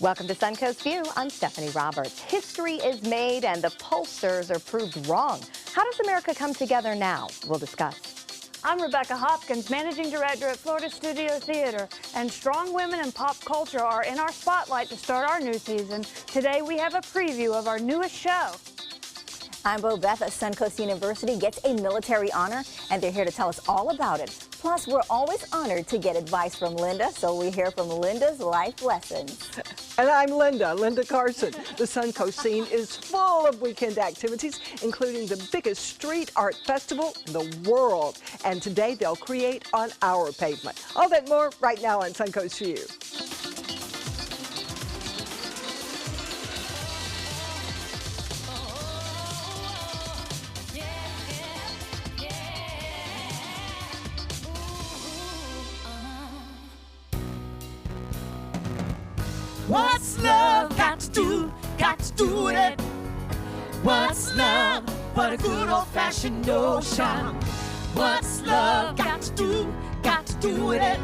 Welcome to Suncoast View. I'm Stephanie Roberts. History is made and the pollsters are proved wrong. How does America come together now? We'll discuss. I'm Rebecca Hopkins, Managing Director at Florida Studio Theater, and strong women in pop culture are in our spotlight to start our new season. Today we have a preview of our newest show. I'm Bo Beth at Suncoast University gets a military honor, and they're here to tell us all about it. Plus, we're always honored to get advice from Linda, so we hear from Linda's life lessons. And I'm Linda Carson. The Suncoast scene is full of weekend activities, including the biggest street art festival in the world. And today they'll create on our pavement. All that more right now on Suncoast View. What's love got to do? Got to do with it. What's love but a good old-fashioned notion? What's love got to do? Got to do with it.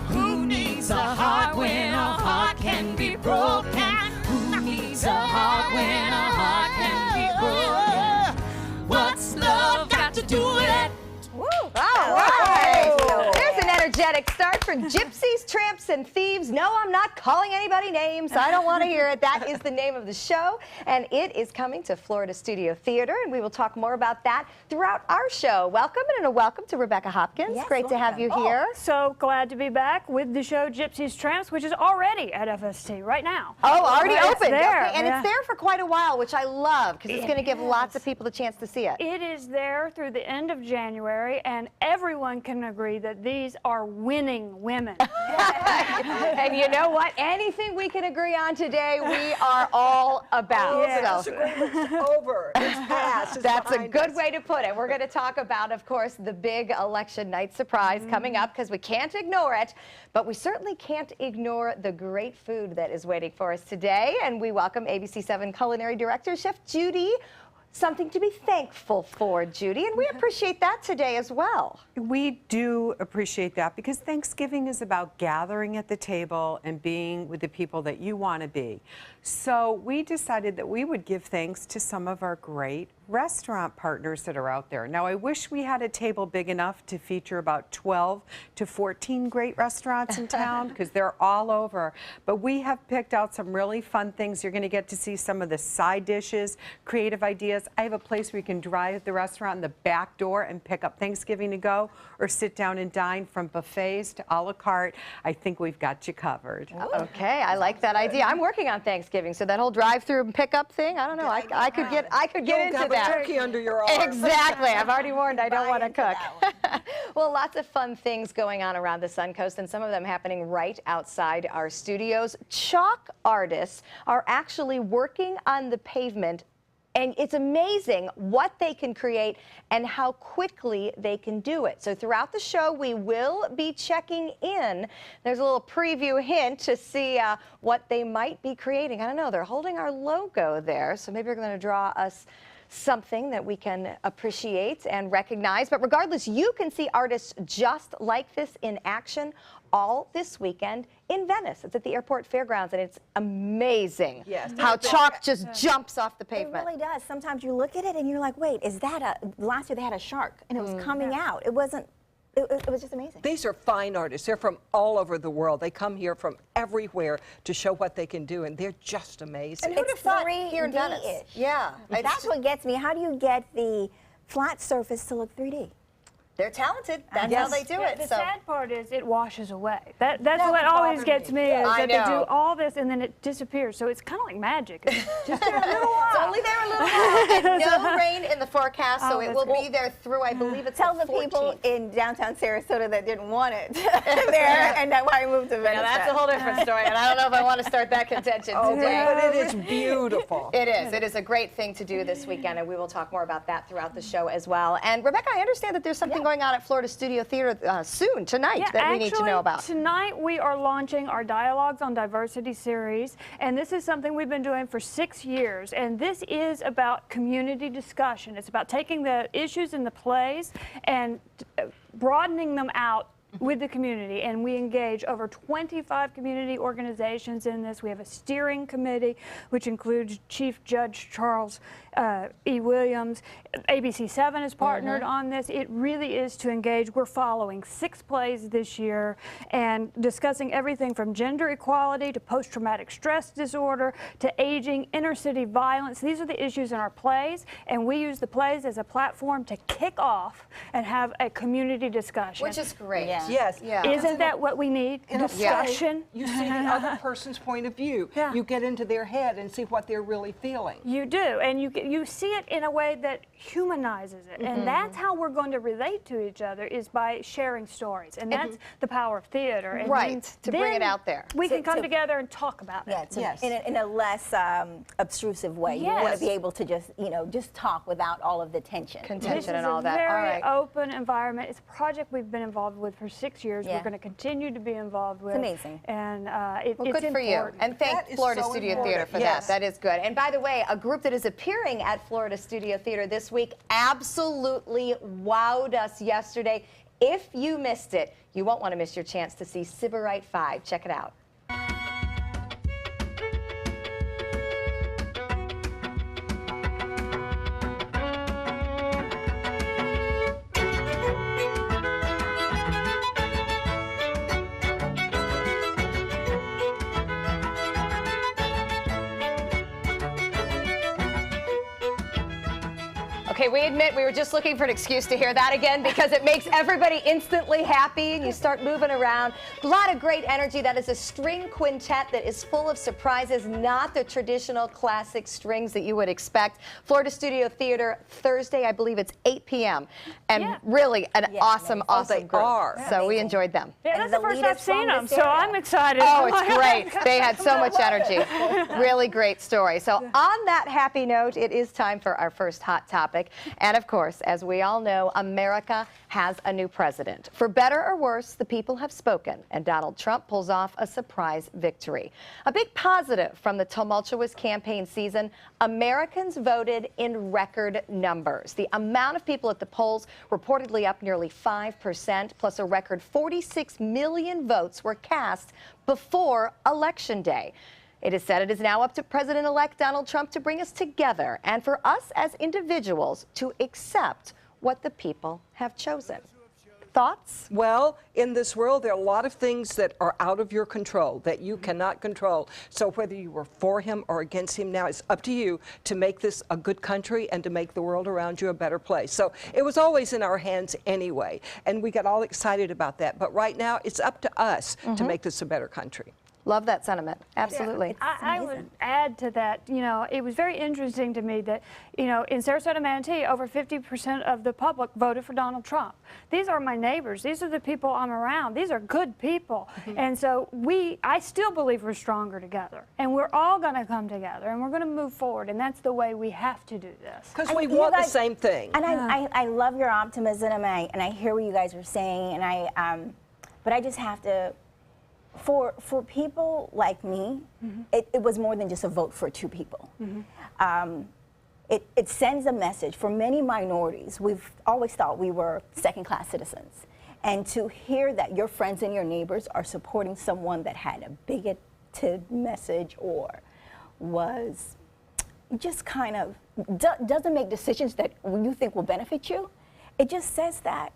Who needs a heart when a heart can be broken? Who needs a heart when a heart can be broken? What's love got to do with it? Woo! All right. There's an energetic start for gypsies, tramps, and thieves. No, I'm not calling anybody names. I don't want to hear it. That is the name of the show, and it is coming to Florida Studio Theater, and we will talk more about that throughout our show. Welcome, and a welcome to Rebecca Hopkins. Yes, Great to have you here. So glad to be back with the show Gypsies Tramps, which is already at FST right now. Oh, already It's opened. there, Okay, and yeah. it's there for quite a while, which I love, because it's going to give lots of people the chance to see it. It is there through the end of January, and everyone can agree that these are winning women. And you know what? Anything we can agree on today, we are all about. Yes. So. It's over. It's past. It's That's a behind good us. way to put it. We're going to talk about, of course, the big election night surprise coming up, because we can't ignore it, but we certainly can't ignore the great food that is waiting for us today. And we welcome ABC7 Culinary Director, Chef Judy. Something to be thankful for, Judy, and we appreciate that today as well. We do appreciate that, because Thanksgiving is about gathering at the table and being with the people that you want to be. So we decided that we would give thanks to some of our great restaurant partners that are out there. Now, I wish we had a table big enough to feature about 12 to 14 great restaurants in town, because they're all over. But we have picked out some really fun things. You're going to get to see some of the side dishes, creative ideas. I have a place where you can drive the restaurant in the back door and pick up Thanksgiving to go, or sit down and dine, from buffets to a la carte. I think we've got you covered. Okay, I like that idea. I'm working on Thanksgiving, so that whole drive-through and pickup thing, I don't know, I could get into Have a that. turkey under your arm. Exactly. I've already warned I don't want to cook. Well, lots of fun things going on around the Suncoast, and some of them happening right outside our studios. Chalk artists are actually working on the pavement, and it's amazing what they can create and how quickly they can do it. So throughout the show, we will be checking in. There's a little preview hint to see what they might be creating. I don't know. They're holding our logo there, so maybe they're going to draw us something that we can appreciate and recognize. But regardless, you can see artists just like this in action all this weekend in Venice. It's at the airport fairgrounds, and it's amazing how chalk just jumps off the pavement. It really does. Sometimes you look at it and you're like, wait, is that last year they had a shark and it was coming out. It wasn't, it was just amazing. These are fine artists. They're from all over the world. They come here from everywhere to show what they can do, and they're just amazing. And who'd have thought here in 3D-ish. Venice? Yeah. That's what gets me. How do you get the flat surface to look 3D? They're talented. That's how they do it. The So. sad part is it washes away. That's what would always bother gets me, is I that they know. do all this and then it disappears. So it's kind of like magic. It's just there a little while. It's only there a little while, and no rain in the forecast, so Oh, it that's will be there through, I believe it's Tell the the people 14th. in downtown Sarasota that didn't want it there, and that's why I moved to Venice. Now, that's a whole different story, and I don't know if I want to start that contention today. But it is beautiful. It is. It is a great thing to do this weekend, and we will talk more about that throughout the show as well. And Rebecca, I understand that there's something going on at Florida Studio Theater soon, tonight, that we need to know about. Tonight we are launching our Dialogues on Diversity series, and this is something we've been doing for 6 years, and this is about community discussion. It's about taking the issues in the plays and broadening them out with the community, and we engage over 25 community organizations in this. We have a steering committee, which includes Chief Judge Charles E. Williams. ABC7 is partnered on this. It really is to engage. We're following 6 plays this year and discussing everything from gender equality to post-traumatic stress disorder to aging, inner city violence. These are the issues in our plays, and we use the plays as a platform to kick off and have a community discussion. Which is great. Yeah. Yes. Yeah. Isn't that what we need? In a Discussion. play, you see the other person's point of view. Yeah. You get into their head and see what they're really feeling. You do, and you see it in a way that humanizes it, and that's how we're going to relate to each other, is by sharing stories, and that's the power of theater. And Right, to bring then it out there. We can come To- together and talk about Yeah, it. to, in a less obtrusive way. You want Yes. to be able to just, just talk without all of the tension. This Contention is and all a that. very All right. open environment. It's a project we've been involved with for 6 years. Yeah. We're going to continue to be involved with. amazing. And Well, it's good for you. important. And thank That is Florida so Studio important. Theater for Yes. that. That is good. And by the way, a group that is appearing at Florida Studio Theater this week absolutely wowed us yesterday. If you missed it, you won't want to miss your chance to see Sybarite 5. Check it out. Okay, we admit we were just looking for an excuse to hear that again because it makes everybody instantly happy and you start moving around. A lot of great energy. That is a string quintet that is full of surprises, not the traditional classic strings that you would expect. Florida Studio Theater, Thursday, I believe it's 8 p.m. And Yeah. really an Yeah, awesome, they awesome group. are. So we Amazing. enjoyed them. Yeah, And that's the the first leaders I've seen from them, this so area. I'm excited. Oh, it's great. They had so much energy. Really great story. So on that happy note, it is time for our first hot topic. And of course, as we all know, America has a new president. For better or worse, the people have spoken, and Donald Trump pulls off a surprise victory. A big positive from the tumultuous campaign season, Americans voted in record numbers. The amount of people at the polls reportedly up nearly 5%, plus a record 46 million votes were cast before Election Day. It is said it is now up to President-elect Donald Trump to bring us together and for us as individuals to accept what the people have chosen. Thoughts? Well, in this world, there are a lot of things that are out of your control, that you cannot control. So whether you were for him or against him now, it's up to you to make this a good country and to make the world around you a better place. So it was always in our hands anyway, and we got all excited about that. But right now, it's up to us to make this a better country. Love that sentiment. Absolutely. I would add to that, it was very interesting to me that, in Sarasota, Manatee, over 50% of the public voted for Donald Trump. These are my neighbors. These are the people I'm around. These are good people. And so I still believe we're stronger together. And we're all going to come together and we're going to move forward. And that's the way we have to do this. Because And we you want the guys- same thing. And I love your optimism, and I hear what you guys are saying, and but I just have to, for people like me, it was more than just a vote for 2 people. It sends a message. For many minorities, we've always thought we were second-class citizens. And to hear that your friends and your neighbors are supporting someone that had a bigoted message or was just kind of doesn't make decisions that you think will benefit you, it just says that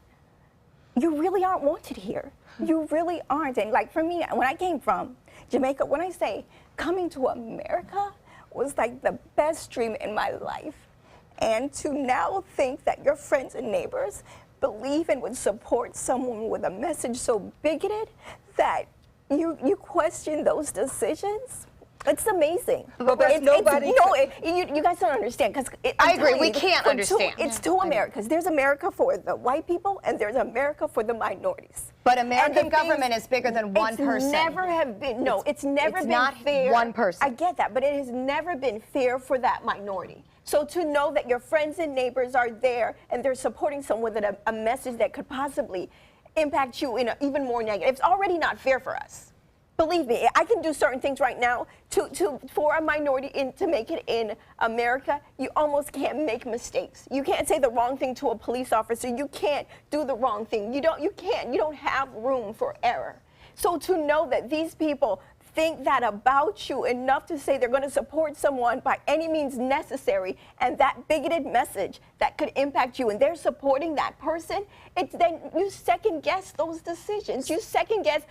you really aren't wanted here. You really aren't. And like for me, when I came from Jamaica, when I say coming to America was like the best dream in my life. And to now think that your friends and neighbors believe and would support someone with a message so bigoted that you question those decisions. It's amazing. But nobody- You guys don't understand because I agree, we can't understand. It's 2 Americas. There's America for the white people and there's America for the minorities. But And American the government things- is bigger than one person. It's never have been. No, it's never it's been not fair. one person. I get that, but it has never been fair for that minority. So to know that your friends and neighbors are there and they're supporting someone with a message that could possibly impact you in an even more negative. It's already not fair for us. believe me, I can do certain things right now for a minority to make it in America. You almost can't make mistakes. You can't say the wrong thing to a police officer. You can't do the wrong thing. You don't have room for error. So to know that these people think that about you enough to say they're going to support someone by any means necessary, and that bigoted message that could impact you, and they're supporting that person, then you second guess those decisions. You second guess,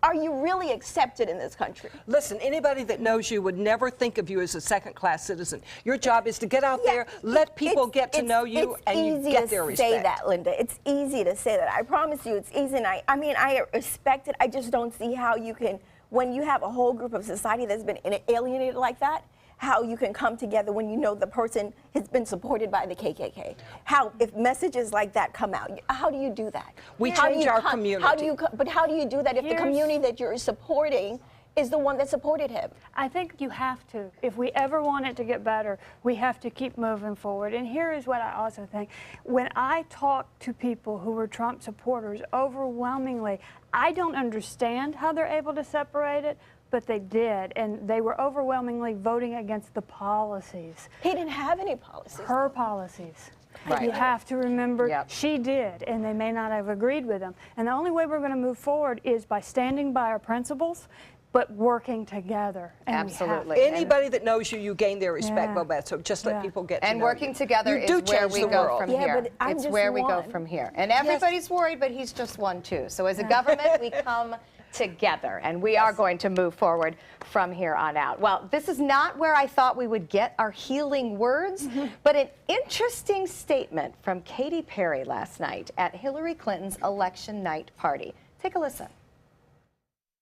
are you really accepted in this country? Listen, anybody that knows you would never think of you as a second-class citizen. Your job is to get out there, let people get to know you, and you get their respect. It's easy to say that, Linda. It's easy to say that. I promise you, it's easy. And I mean, I respect it. I just don't see how you can, when you have a whole group of society that's been alienated like that, how you can come together when you know the person has been supported by the KKK. How, if messages like that come out, how do you do that? We change our community. But how do you do that if the community that you're supporting is the one that supported him? I think you have to. If we ever want it to get better, we have to keep moving forward. And here is what I also think. When I talk to people who were Trump supporters, overwhelmingly, I don't understand how they're able to separate it, but they did, and they were overwhelmingly voting against the policies. He didn't have any policies. Her policies. Right. You have to remember, Yep. she did, and they may not have agreed with them. And the only way we're going to move forward is by standing by our principles, but working together. And Absolutely. Anybody that knows you, you gain their respect, Bobette. So just let people get to know And working you. together You do is where change we the go world. from Yeah, here. but I'm It's just where we go one. from here. And everybody's worried, but he's just one too. So as a government, we come together, and we are going to move forward from here on out. Well, this is not where I thought we would get our healing words, but an interesting statement from Katy Perry last night at Hillary Clinton's election night party. Take a listen.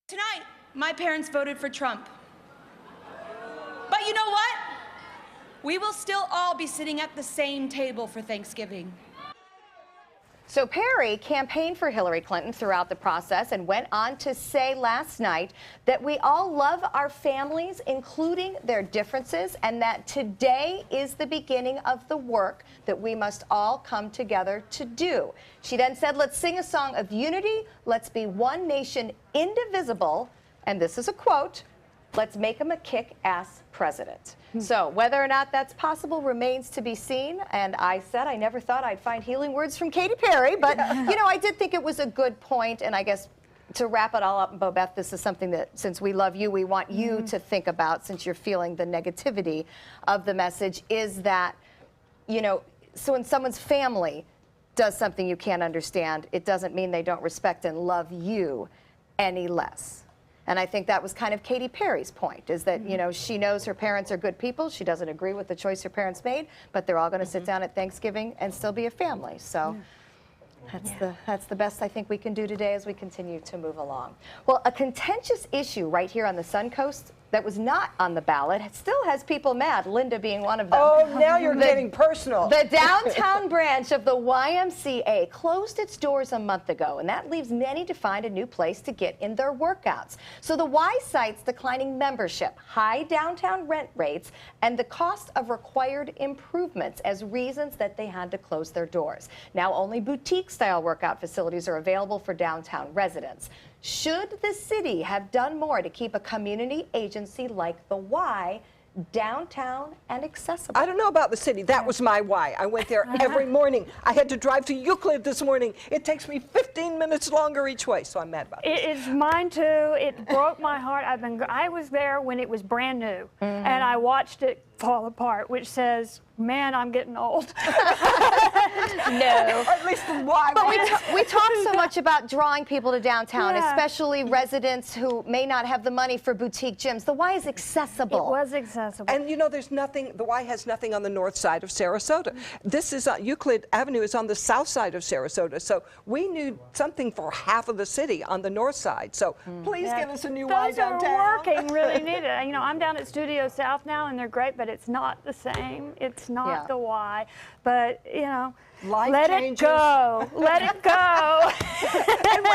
Tonight, my parents voted for Trump. But you know what? We will still all be sitting at the same table for Thanksgiving. So Perry campaigned for Hillary Clinton throughout the process and went on to say last night that we all love our families, including their differences, and that today is the beginning of the work that we must all come together to do. She then said, let's sing a song of unity, let's be one nation indivisible, and this is a quote, let's make him a kick-ass president. So whether or not that's possible remains to be seen. And I said I never thought I'd find healing words from Katy Perry, but you know, I did think it was a good point. And I guess to wrap it all up, Bobette, this is something that, since we love you, we want you to think about, since you're feeling the negativity of the message, is that, you know, so when someone's family does something you can't understand, it doesn't mean they don't respect and love you any less. And I think that was kind of Katy Perry's point, is that, you know, she knows her parents are good people. She doesn't agree with the choice her parents made, but they're all going to sit down at Thanksgiving and still be a family. So that's the best I think we can do today as we continue to move along. Well, a contentious issue right here on the Suncoast that was not on the ballot still has people mad, Linda being one of them. Oh, now you're getting personal. The downtown branch of the YMCA closed its doors a month ago, and that leaves many to find a new place to get in their workouts. So the Y cites declining membership, high downtown rent rates, and the cost of required improvements as reasons that they had to close their doors. Now only boutique-style workout facilities are available for downtown residents. Should the city have done more to keep a community agency like the Y downtown and accessible? I don't know about the city. That was my why. I went there every morning. I had to drive to Euclid this morning. It takes me 15 minutes longer each way, so I'm mad about it. It is mine too. It broke my heart. I was there when it was brand new, and I watched it fall apart, which says, man, I'm getting old. No. Or at least the why. But we talk so much about drawing people to downtown, especially residents who may not have the money for boutique gyms. The Y is accessible. It was accessible. And you know, there's nothing, the Y has nothing on the north side of Sarasota. This is, Euclid Avenue is on the south side of Sarasota. So we need something for half of the city on the north side. So please give us a new Y downtown. Those are working really needed. You know, I'm down at Studio South now, and they're great, but it's not the same. It's It's not Yeah. the why. But, you know, Life let changes. it go. Let it go.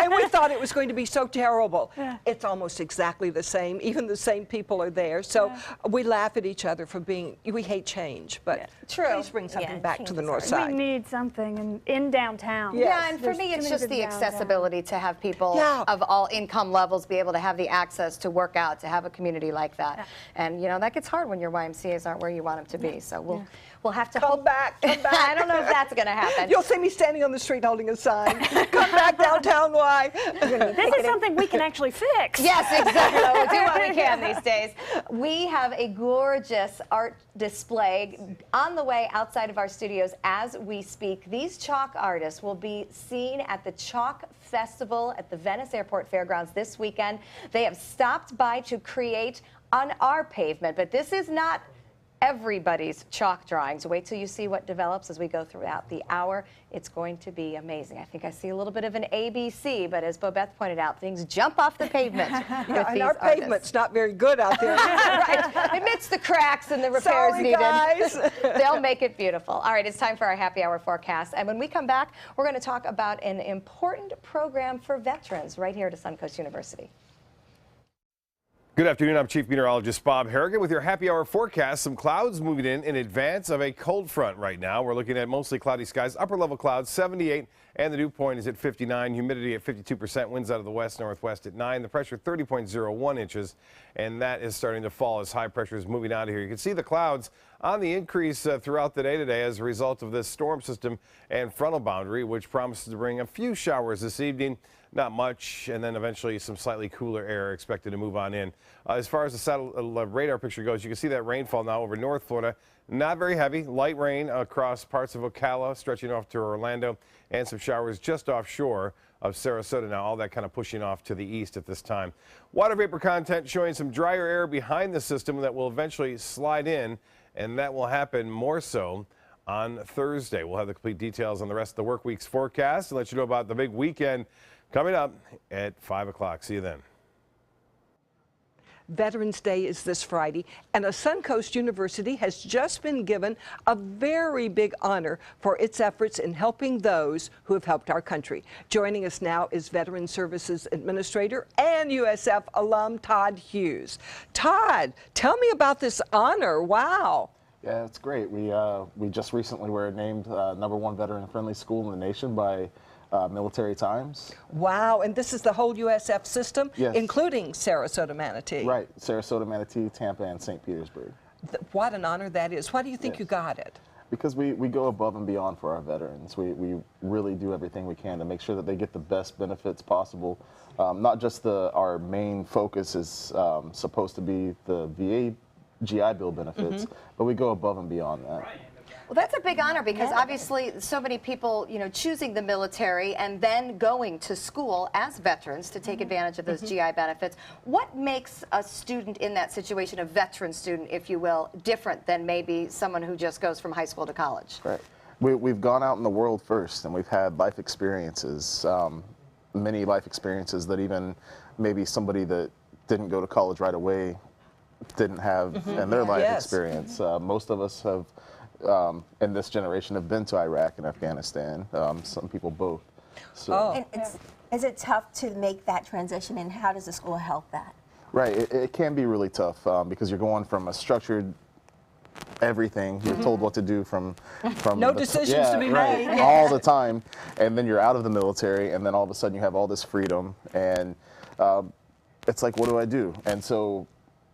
And we thought it was going to be so terrible. It's almost exactly the same. Even the same people are there. So we laugh at each other for being, we hate change. But True. please bring something back to change the is north hard. side. We need something in downtown. Yeah, and for There's me, too it's many just good the downtown. accessibility to have people Yeah. of all income levels be able to have the access to work out, to have a community like that. And, you know, that gets hard when your YMCAs aren't where you want them to be. So we'll have to Come back, come back. I don't know if that's going to happen. You'll see me standing on the street holding a sign. Come back downtown, why? This is something we can actually fix. Yes, exactly. We'll do what we can these days. We have a gorgeous art display on the way outside of our studios as we speak. These chalk artists will be seen at the Chalk Festival at the Venice Airport Fairgrounds this weekend. They have stopped by to create on our pavement, but this is not everybody's chalk drawings. Wait till you see what develops as we go throughout the hour. It's going to be amazing. I think I see a little bit of an ABC, but as Bobeth pointed out, things jump off the pavement with And these our artists. pavement's not very good out there. Right. Amidst the cracks and the repairs Sorry, needed. guys. They'll make it beautiful. All right, it's time for our happy hour forecast. And when we come back, we're going to talk about an important program for veterans right here at Suncoast University. Good afternoon. I'm Chief Meteorologist Bob Harrigan with your happy hour forecast. Some clouds moving in advance of a cold front right now. We're looking at mostly cloudy skies, upper level clouds 78, and the dew point is at 59. Humidity at 52%. Winds out of the west northwest at 9. The pressure 30.01 inches, and that is starting to fall as high pressure is moving out of here. You can see the clouds on the increase throughout the day today as a result of this storm system and frontal boundary, which promises to bring a few showers this evening. Not much, and then eventually some slightly cooler air expected to move on in. As far as the satellite radar picture goes, you can see that rainfall now over North Florida. Not very heavy, light rain across parts of Ocala, stretching off to Orlando, and some showers just offshore of Sarasota now, all that kind of pushing off to the east at this time. Water vapor content showing some drier air behind the system that will eventually slide in, and that will happen more so on Thursday. We'll have the complete details on the rest of the work week's forecast and let you know about the big weekend coming up at 5 o'clock. See you then. Veterans Day is this Friday, and a Suncoast University has just been given a very big honor for its efforts in helping those who have helped our country. Joining us now is Veteran Services Administrator and USF alum Todd Hughes. Todd, tell me about this honor. Wow. Yeah, it's great. We just recently were named #1 veteran-friendly school in the nation by Military Times. Wow, and this is the whole USF system, Yes. including Sarasota, Manatee. Right, Sarasota, Manatee, Tampa, and St. Petersburg. What an honor that is. Why do you think Yes. you got it? Because we go above and beyond for our veterans. We really do everything we can to make sure that they get the best benefits possible. Not just our main focus is supposed to be the VA GI Bill benefits, but we go above and beyond that. Well, that's a big honor because obviously so many people, you know, choosing the military and then going to school as veterans to take advantage of those GI benefits. What makes a student in that situation, a veteran student, if you will, different than maybe someone who just goes from high school to college? Right. We've gone out in the world first, and we've had life experiences, many life experiences that even maybe somebody that didn't go to college right away didn't have in their life Yes. experience. Most of us have, in this generation, have been to Iraq and Afghanistan. Some people both. So, And is it tough to make that transition, and how does the school help that? right, it can be really tough because you're going from a structured everything. You're told what to do from No the decisions to be right, made. all the time, and then you're out of the military, and then all of a sudden you have all this freedom, and it's like, what do I do? And so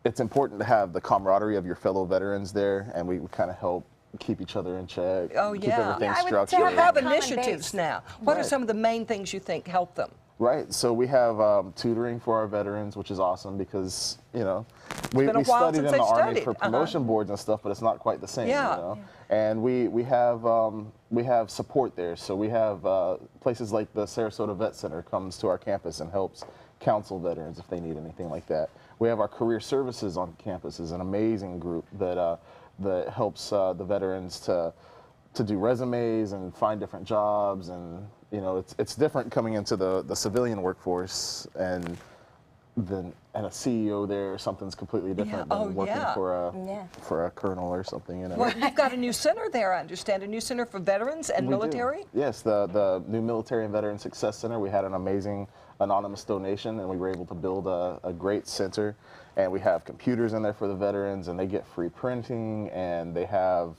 it's important to have the camaraderie of your fellow veterans there, and we kind of help keep each other in check, Oh, keep yeah. everything Yeah, I would structured. tell You have Common initiatives base. now. What are Right. some of the main things you think help them? Right, so we have tutoring for our veterans, which is awesome because, you know, we been a while studied since in they've the Army studied. for promotion boards and stuff, but it's not quite the same, Yeah. you know. And we have support there, so we have places like the Sarasota Vet Center comes to our campus and helps counsel veterans if they need anything like that. We have our career services on campus, is an amazing group that helps the veterans to do resumes and find different jobs, and you know it's different coming into the civilian workforce and and a CEO there or something's completely different than working for a colonel or something. You know. Well, you've got a new center there, I understand, a new center for veterans and military? Yes, the new Military and Veteran Success Center. We had an amazing anonymous donation, and we were able to build a great center. And we have computers in there for the veterans, and they get free printing, and they have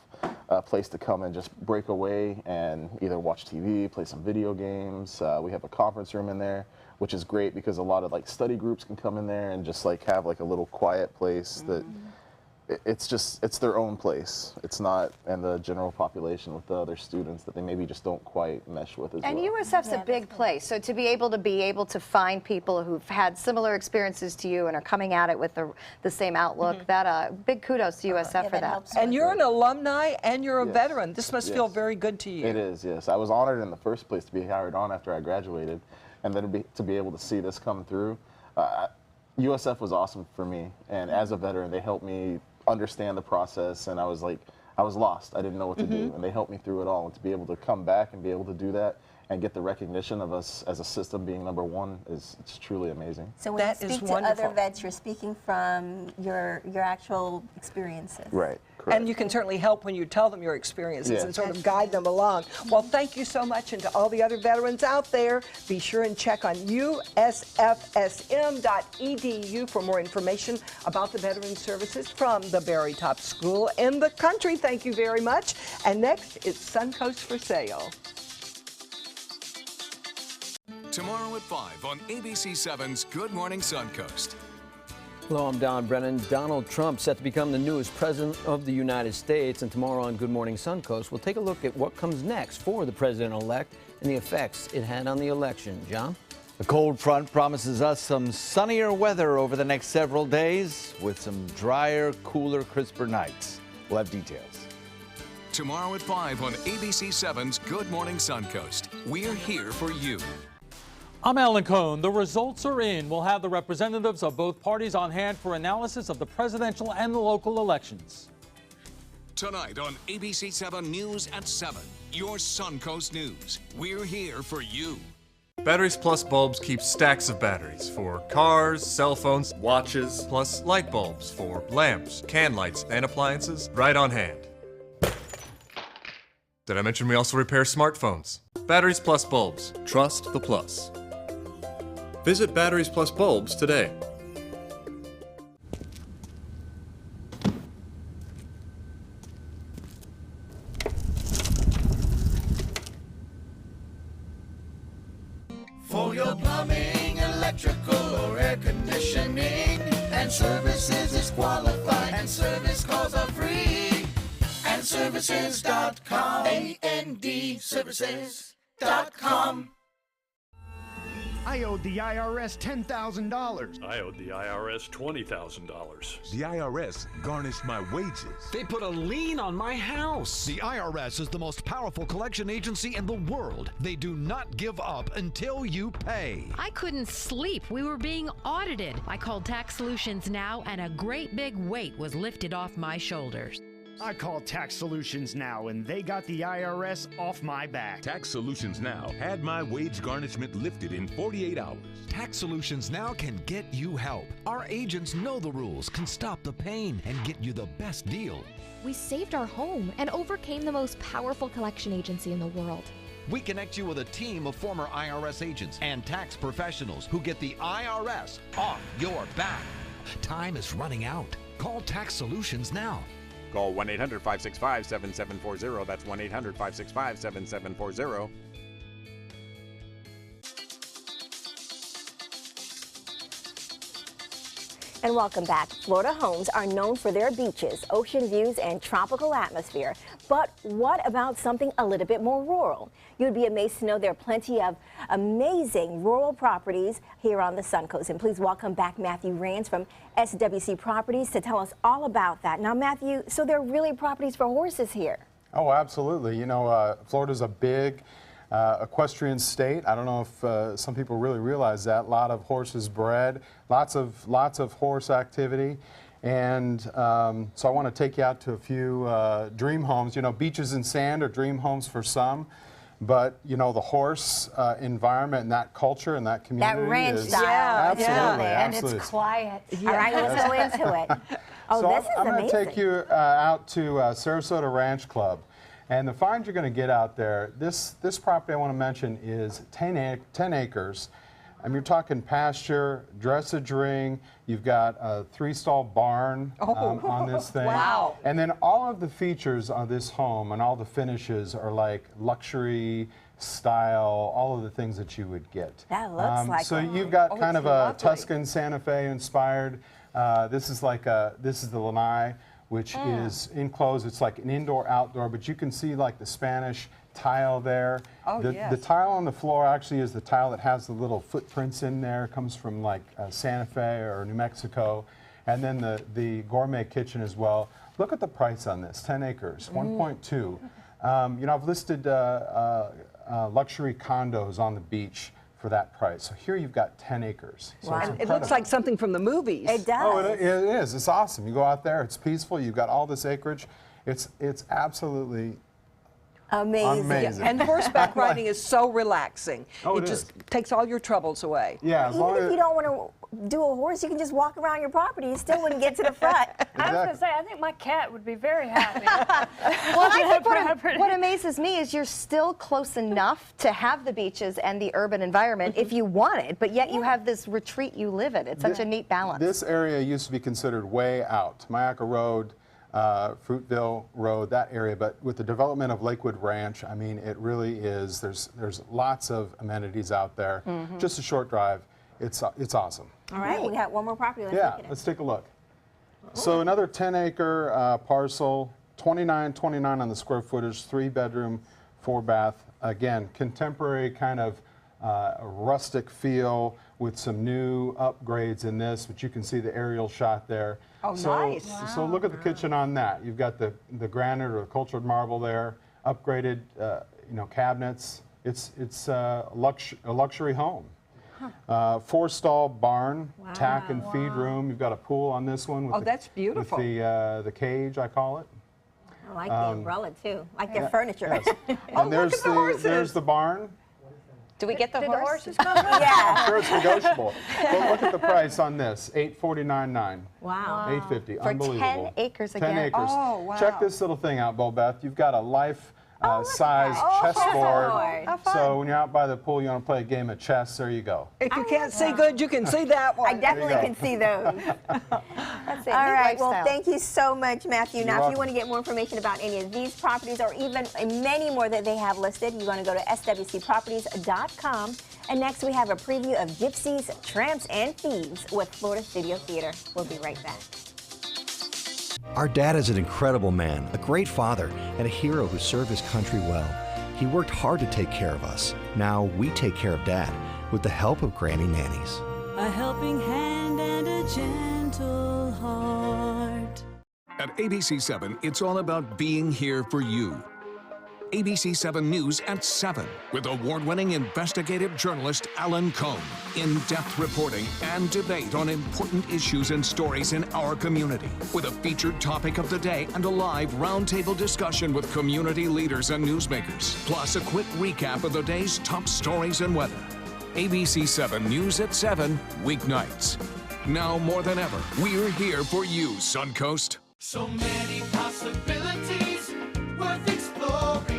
a place to come and just break away and either watch TV, play some video games. We have a conference room in there, which is great because a lot of like study groups can come in there and just like have like a little quiet place that it's their own place. It's not in the general population with the other students that they maybe just don't quite mesh with as well. And USF's a big place, so to be able to find people who've had similar experiences to you and are coming at it with the same outlook, that big kudos to USF for that. And you're an alumni and you're a veteran. This must feel very good to you. It is, yes. I was honored in the first place to be hired on after I graduated, and then to be able to see this come through. USF was awesome for me, and as a veteran, they helped me understand the process, and I was lost. I didn't know what to do, and they helped me through it all. And to be able to come back and be able to do that and get the recognition of us as a system being #1 it's truly amazing. So when you speak to other vets, you're speaking from your actual experiences. Right. Correct. And you can certainly help when you tell them your experiences and sort of guide them along. Well, thank you so much, and to all the other veterans out there, be sure and check on usfsm.edu for more information about the veteran services from the very top school in the country. Thank you very much. And next, it's Suncoast for sale. Tomorrow at 5 on ABC7's Good Morning Suncoast. Hello, I'm Don Brennan. Donald Trump set to become the newest president of the United States, and tomorrow on Good Morning Suncoast, we'll take a look at what comes next for the president-elect and the effects it had on the election. John? The cold front promises us some sunnier weather over the next several days with some drier, cooler, crisper nights. We'll have details. Tomorrow at 5 on ABC7's Good Morning Suncoast. We're here for you. I'm Alan Cohn. The results are in. We'll have the representatives of both parties on hand for analysis of the presidential and the local elections. Tonight on ABC7 News at 7, your Suncoast News. We're here for you. Batteries Plus bulbs keep stacks of batteries for cars, cell phones, watches, plus light bulbs for lamps, can lights, and appliances right on hand. Did I mention we also repair smartphones? Batteries Plus bulbs. Trust the plus. Visit Batteries Plus bulbs today. For your plumbing, electrical, or air conditioning, and services is qualified, and service calls are free. And services.com, AND services.com. I owed the IRS $10,000. I owed the IRS $20,000. The IRS garnished my wages. They put a lien on my house. The IRS is the most powerful collection agency in the world. They do not give up until you pay. I couldn't sleep. We were being audited. I called Tax Solutions Now, and a great big weight was lifted off my shoulders. I called Tax Solutions Now, and they got the IRS off my back. Tax Solutions Now had my wage garnishment lifted in 48 hours. Tax Solutions Now can get you help. Our agents know the rules, can stop the pain, and get you the best deal. We saved our home and overcame the most powerful collection agency in the world. We connect you with a team of former IRS agents and tax professionals who get the IRS off your back. Time is running out. Call Tax Solutions Now. Call 1-800-565-7740. That's 1-800-565-7740. And welcome back. Florida homes are known for their beaches, ocean views, and tropical atmosphere. But what about something a little bit more rural? You'd be amazed to know there are plenty of amazing rural properties here on the Suncoast. And please welcome back Matthew Rands from SWC Properties to tell us all about that. Now, Matthew, so there are really properties for horses here? Oh, absolutely. You know, Florida's a big equestrian state. I don't know if some people really realize that. A lot of horses bred, lots of horse activity. And so I want to take you out to a few dream homes. You know, beaches and sand are dream homes for some. But you know, the horse environment and that culture and that community ranch is style. absolutely, And absolutely. it's quiet. All right, let's go into it. Oh, So this is I'm going to amazing. take you out to Sarasota Ranch Club. And the find you're going to get out there, this property I want to mention is 10 acres. You're talking pasture, dressage ring, you've got a 3-stall barn on this thing. Wow. And then all of the features of this home and all the finishes are like luxury style, all of the things that you would get. That looks like So it. you've got kind of a lovely. Tuscan Santa Fe inspired. This is the lanai, which is enclosed. It's like an indoor-outdoor, but you can see like the Spanish tile there. Oh, the yes. tile on the floor actually is the tile that has the little footprints in there. It comes from like Santa Fe or New Mexico. And then the gourmet kitchen as well. Look at the price on this, 10 acres, 1.2. You know, I've listed luxury condos on the beach for that price. So here you've got 10 acres. So it's It looks incredible. like something from the movies. It does. Oh, it is. It's awesome. You go out there, it's peaceful. You've got all this acreage. It's absolutely amazing. And horseback riding is so relaxing. Oh, it it just takes all your troubles away. Yeah, as long Even if as you don't want to do a horse, you can just walk around your property. You still wouldn't get to the front. I was going to say, I think my cat would be very happy. Well, I think what amazes me is you're still close enough to have the beaches and the urban environment if you want it, but yet you have this retreat you live in. It's such a neat balance. this area used to be considered way out, Mayaca Road, Fruitville Road, that area. But with the development of Lakewood Ranch, I mean, it really is. There's lots of amenities out there. Just a short drive. It's awesome. All right, we got one more property. Let's Yeah, look at it. let's take a look. So another 10-acre parcel, $29.29 on the square footage, 3-bedroom, 4-bath. Again, contemporary kind of rustic feel with some new upgrades in this, but you can see the aerial shot there. Oh, so, nice. So look at the kitchen on that. You've got the granite or cultured marble there, upgraded cabinets. It's a luxury home. 4-stall barn, tack and feed room. You've got a pool on this one. With that's beautiful. With the cage, I call it. I like the umbrella, too. I like their furniture. Yes. And there's the barn. Do we get the Did horse? the horses come? Yeah. I'm sure it's negotiable. But look at the price on this, $849.9. Wow. $850. For Unbelievable. 10 acres 10 again. acres. Oh, wow. Check this little thing out, Bobeth. You've got a life size chessboard. So when you're out by the pool, you want to play a game of chess, there you go. If you can't see good, you can see that one. I definitely go. can see those. That's it. All Neat right, well, lifestyle. thank you so much, Matthew. Now, if you welcome. want to get more information about any of these properties or even many more that they have listed, you want to go to swcproperties.com. And next, we have a preview of Gypsies, Tramps, and Thieves with Florida Studio Theater. We'll be right back. Our dad is an incredible man, a great father, and a hero who served his country well. He worked hard to take care of us. Now we take care of Dad with the help of Granny Nannies. A helping hand and a gentle heart. At ABC7, it's all about being here for you. ABC7 News at 7 with award-winning investigative journalist Alan Cohn. In-depth reporting and debate on important issues and stories in our community with a featured topic of the day and a live roundtable discussion with community leaders and newsmakers. Plus a quick recap of the day's top stories and weather. ABC7 News at 7 weeknights. Now more than ever, we're here for you, Suncoast. So many possibilities worth exploring.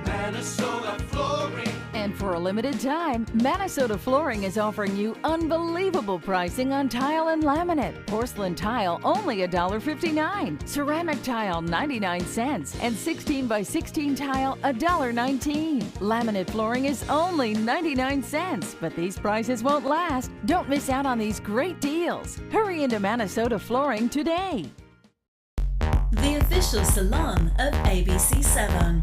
Minnesota Flooring. And for a limited time, Minnesota Flooring is offering you unbelievable pricing on tile and laminate. Porcelain tile only $1.59. Ceramic tile 99 cents. And 16 by 16 tile $1.19. Laminate flooring is only 99 cents. But these prices won't last. Don't miss out on these great deals. Hurry into Minnesota Flooring today. The official salon of ABC7.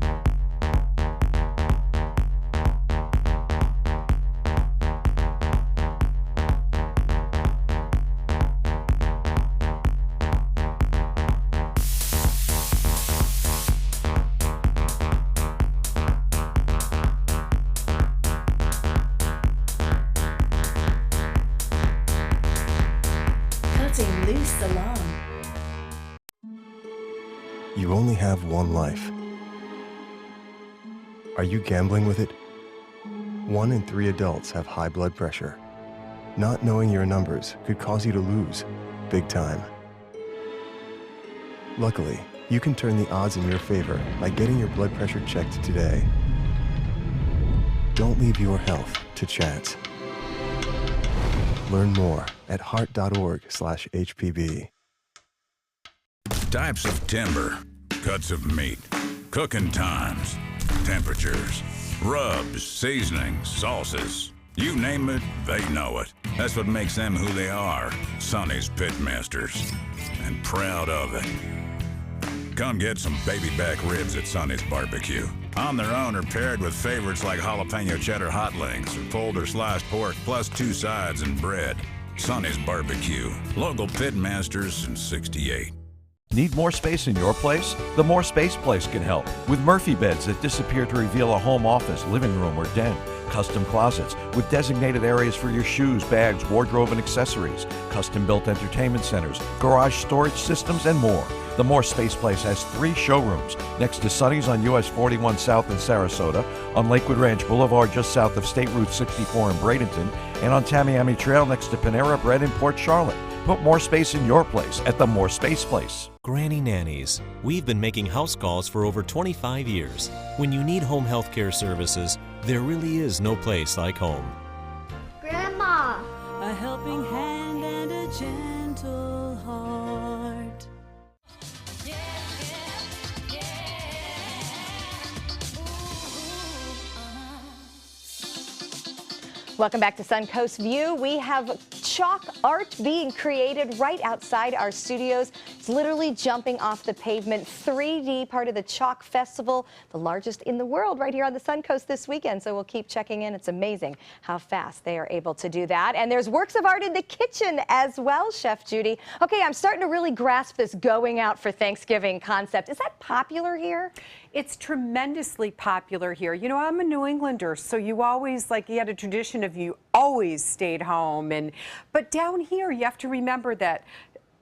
Cutting Loose Salon. You only have one life. Are you gambling with it? 1 in 3 adults have high blood pressure. Not knowing your numbers could cause you to lose, big time. Luckily, you can turn the odds in your favor by getting your blood pressure checked today. Don't leave your health to chance. Learn more at heart.org/HPB. Types of timber, cuts of meat, cooking times, temperatures, rubs, seasonings, sauces. You name it, they know it. That's what makes them who they are, Sonny's Pitmasters. And proud of it. Come get some baby back ribs at Sonny's Barbecue. On their own or paired with favorites like jalapeno cheddar hot links or pulled or sliced pork plus 2 sides and bread. Sonny's Barbecue. Local Pitmasters since '68. Need more space in your place? The More Space Place can help with Murphy beds that disappear to reveal a home office, living room, or den. Custom closets with designated areas for your shoes, bags, wardrobe, and accessories. Custom-built entertainment centers, garage storage systems, and more. The More Space Place has 3 showrooms next to Sunny's on US 41 South in Sarasota, on Lakewood Ranch Boulevard just south of State Route 64 in Bradenton, and on Tamiami Trail next to Panera Bread in Port Charlotte. Put more space in your place at the More Space Place. Granny Nannies. We've been making house calls for over 25 years. When you need home health care services, there really is no place like home. Grandma! A helping hand and a gentle heart. Welcome back to Suncoast View. We have chalk art being created right outside our studios. It's literally jumping off the pavement. 3D, part of the Chalk Festival, the largest in the world, right here on the Suncoast this weekend. So we'll keep checking in. It's amazing how fast they are able to do that. And there's works of art in the kitchen as well, Chef Judy. Okay, I'm starting to really grasp this going out for Thanksgiving concept. Is that popular here? It's tremendously popular here. You know, I'm a New Englander, so you always, you had a tradition of you always stayed home. But down here, you have to remember that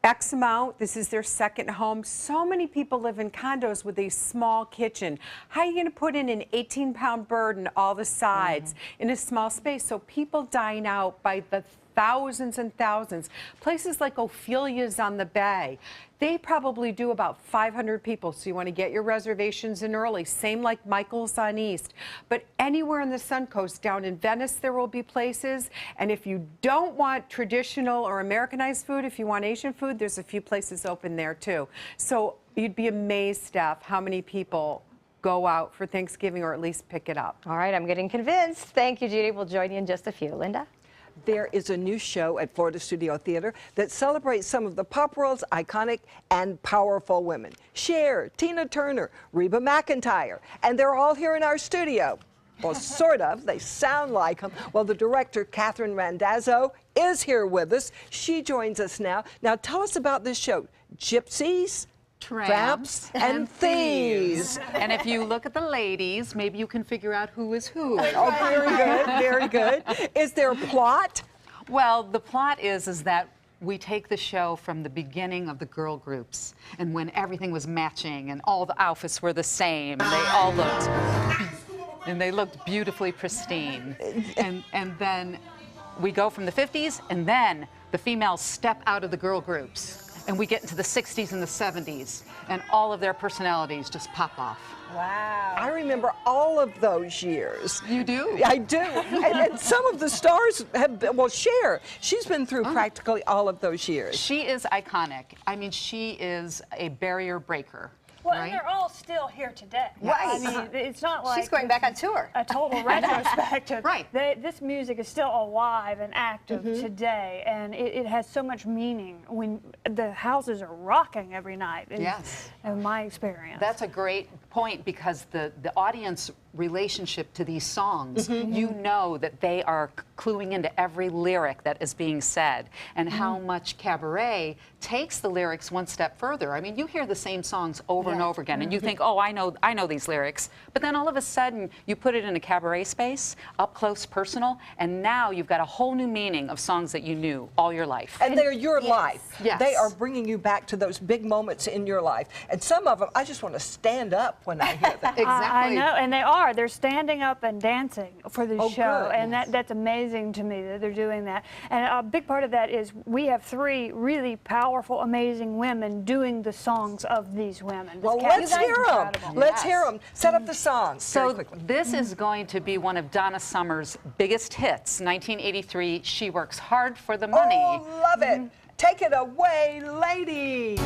X amount, this is their second home. So many people live in condos with a small kitchen. How are you going to put in an 18-pound bird and all the sides in a small space? So people dine out by the thousands and thousands. Places like Ophelia's on the Bay, they probably do about 500 people, so you want to get your reservations in early. Same like Michael's on East. But anywhere in the Suncoast, down in Venice, there will be places. And if you don't want traditional or Americanized food, if you want Asian food, there's a few places open there too. So you'd be amazed, Steph, how many people go out for Thanksgiving or at least pick it up. All right, I'm getting convinced. Thank you, Judy. We'll join you in just a few. Linda? There is a new show at Florida Studio Theater that celebrates some of the pop world's iconic and powerful women. Cher, Tina Turner, Reba McEntire, and they're all here in our studio. Well, sort of. They sound like them. Well, the director, Catherine Randazzo, is here with us. She joins us now. Now, tell us about this show. Gypsies, tramps, and thieves. And if you look at the ladies, maybe you can figure out who is who. Oh, very good, very good. Is there a plot? Well, the plot is that we take the show from the beginning of the girl groups and when everything was matching and all the outfits were the same and they looked beautifully pristine. And then we go from the 50s and then the females step out of the girl groups. And we get into the 60s and the 70s, and all of their personalities just pop off. Wow. I remember all of those years. You do? I do. and some of the stars have been, well, Cher, she's been through practically all of those years. She is iconic. I mean, she is a barrier breaker. Well, right? and they're all still here today. Right. I mean, it's not like she's going back on tour. A total retrospective. Right. This music is still alive and active today, and it has so much meaning when the houses are rocking every night. Yes. In my experience. That's a great point because the audience relationship to these songs, you know that they are cluing into every lyric that is being said and how much cabaret takes the lyrics one step further. I mean, you hear the same songs over and over again and you think, oh, I know these lyrics, but then all of a sudden you put it in a cabaret space, up close, personal, and now you've got a whole new meaning of songs that you knew all your life. And they're your life. Yes. They are bringing you back to those big moments in your life. And some of them, I just want to stand up when I hear that. I know, and they are. They're standing up and dancing for the show, good. and that's amazing to me that they're doing that. And a big part of that is we have 3 really powerful, amazing women doing the songs of these women. Well, This cast let's is hear them. incredible. Let's hear them. Set up the songs So very quickly. this is going to be one of Donna Summer's biggest hits, 1983, She Works Hard for the Money. Oh, love it. Take it away, ladies.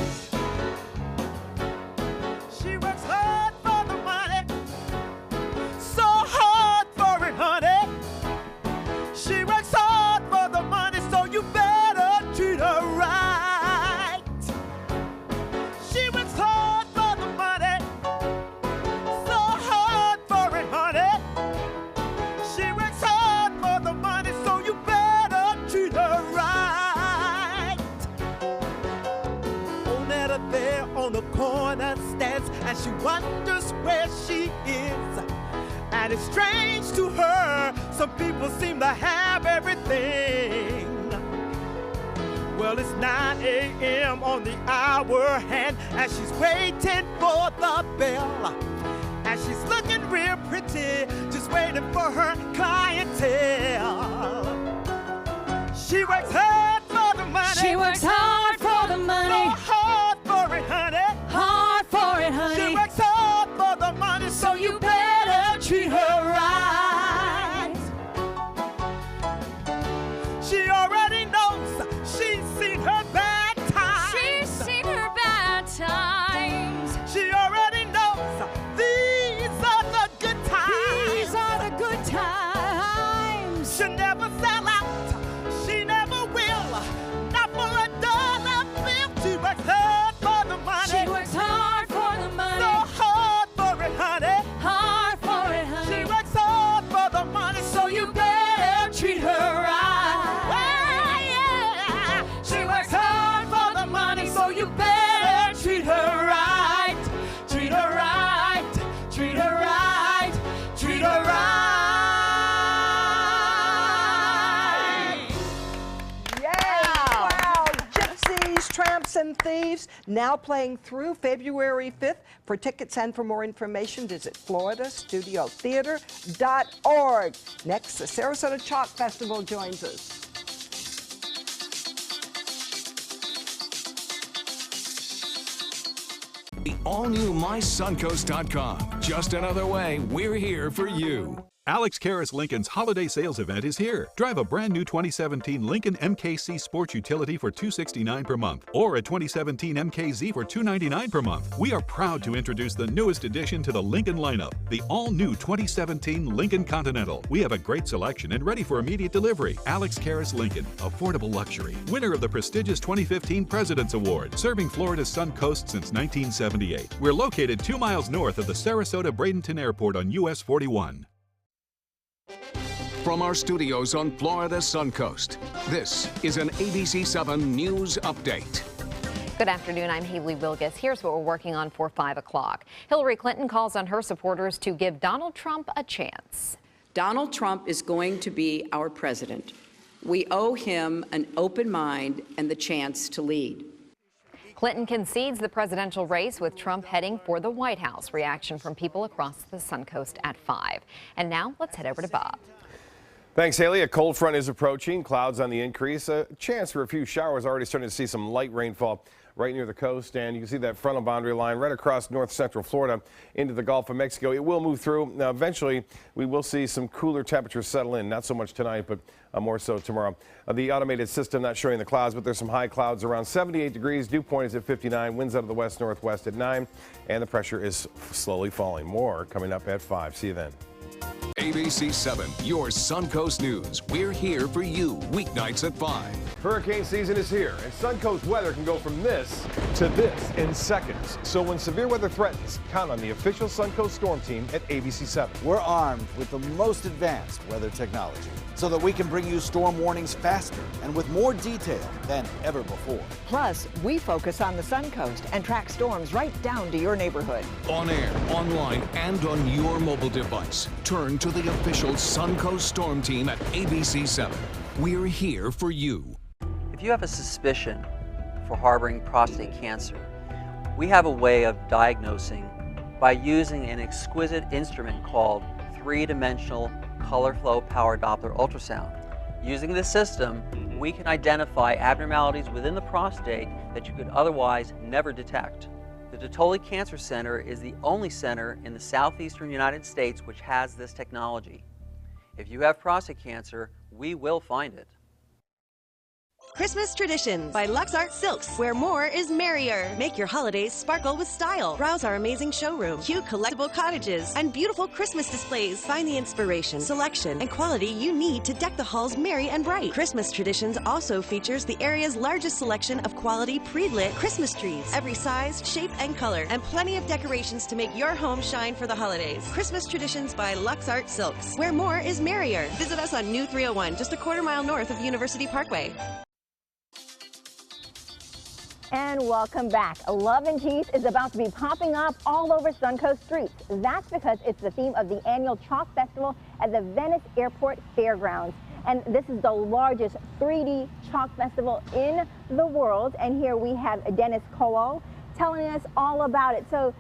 She works hard for the money, so hard for it, honey. She works hard for the money, so you better treat her right. She works hard for the money, so hard for it, honey. She works hard for the money, so you better treat her right. Oh, let her there on the corner stands, and she wonders where she is. And it's strange to her, some people seem to have everything. Well, it's 9 a.m. on the hour hand, and she's waiting for the bell. And she's looking real pretty, just waiting for her clientele. She works hard for the money. She works hard for the money. So hard for it, honey. Hard for it, honey. She works hard for the money, so you better treat her right. She already knows. She's seen her bad times. She's seen her bad times. She already knows. These are the good times. These are the good times. She'll never sell out. She never will. Not for a dollar bill. She works hard for the money. She works hard for the money. So hard for it, honey. Hard for it, honey. She works hard for the money, so you better treat her right. Well, yeah. She works hard for the money, so you better treat her right. Treat her right. Treat her right. Treat her right. Wow. Gypsies, Tramps, and Thieves, now playing through February 5th. For tickets and for more information, visit floridastudiotheater.org. Next, the Sarasota Chalk Festival joins us. The all-new MySuncoast.com. Just another way we're here for you. Alex Karras Lincoln's holiday sales event is here. Drive a brand new 2017 Lincoln MKC Sports Utility for $269 per month, or a 2017 MKZ for $299 per month. We are proud to introduce the newest addition to the Lincoln lineup, the all-new 2017 Lincoln Continental. We have a great selection and ready for immediate delivery. Alex Karras Lincoln, affordable luxury. Winner of the prestigious 2015 President's Award, serving Florida's Suncoast since 1978. We're located 2 miles north of the Sarasota Bradenton Airport on US 41. From our studios on Florida's Suncoast, this is an ABC7 News Update. Good afternoon, I'm Haley Wilgus. Here's what we're working on for 5 o'clock. Hillary Clinton calls on her supporters to give Donald Trump a chance. Donald Trump is going to be our president. We owe him an open mind and the chance to lead. Clinton concedes the presidential race with Trump heading for the White House. Reaction from people across the Suncoast at 5. And now let's head over to Bob. Thanks, Haley. A cold front is approaching. Clouds on the increase. A chance for a few showers. Already starting to see some light rainfall right near the coast. And you can see that frontal boundary line right across north central Florida into the Gulf of Mexico. It will move through. Now, eventually, we will see some cooler temperatures settle in. Not so much tonight, but more so tomorrow. The automated system not showing the clouds, but there's some high clouds around 78 degrees. Dew point is at 59. Winds out of the west-northwest at 9. And the pressure is slowly falling. More coming up at 5. See you then. ABC7, your Suncoast News. We're here for you weeknights at 5. Hurricane season is here, and Suncoast weather can go from this to this in seconds. So when severe weather threatens, count on the official Suncoast Storm Team at ABC7. We're armed with the most advanced weather technology so that we can bring you storm warnings faster and with more detail than ever before. Plus, we focus on the Suncoast and track storms right down to your neighborhood. On air, online, and on your mobile device. Turn to the official Suncoast Storm Team at ABC7. We're here for you. If you have a suspicion for harboring prostate cancer, we have a way of diagnosing by using an exquisite instrument called three-dimensional color flow power Doppler ultrasound. Using this system, we can identify abnormalities within the prostate that you could otherwise never detect. The Dottole Cancer Center is the only center in the southeastern United States which has this technology. If you have prostate cancer, we will find it. Christmas Traditions by Lux Art Silks, where more is merrier. Make your holidays sparkle with style. Browse our amazing showroom, cute collectible cottages, and beautiful Christmas displays. Find the inspiration, selection, and quality you need to deck the halls merry and bright. Christmas Traditions also features the area's largest selection of quality pre-lit Christmas trees, every size, shape, and color, and plenty of decorations to make your home shine for the holidays. Christmas Traditions by Lux Art Silks, where more is merrier. Visit us on New 301, just a quarter-mile north of University Parkway. And welcome back. Love and Peace is about to be popping up all over Suncoast streets. That's because it's the theme of the annual Chalk Festival at the Venice Airport Fairgrounds. And this is the largest 3D chalk festival in the world. And here we have Dennis Cowell telling us all about it. So,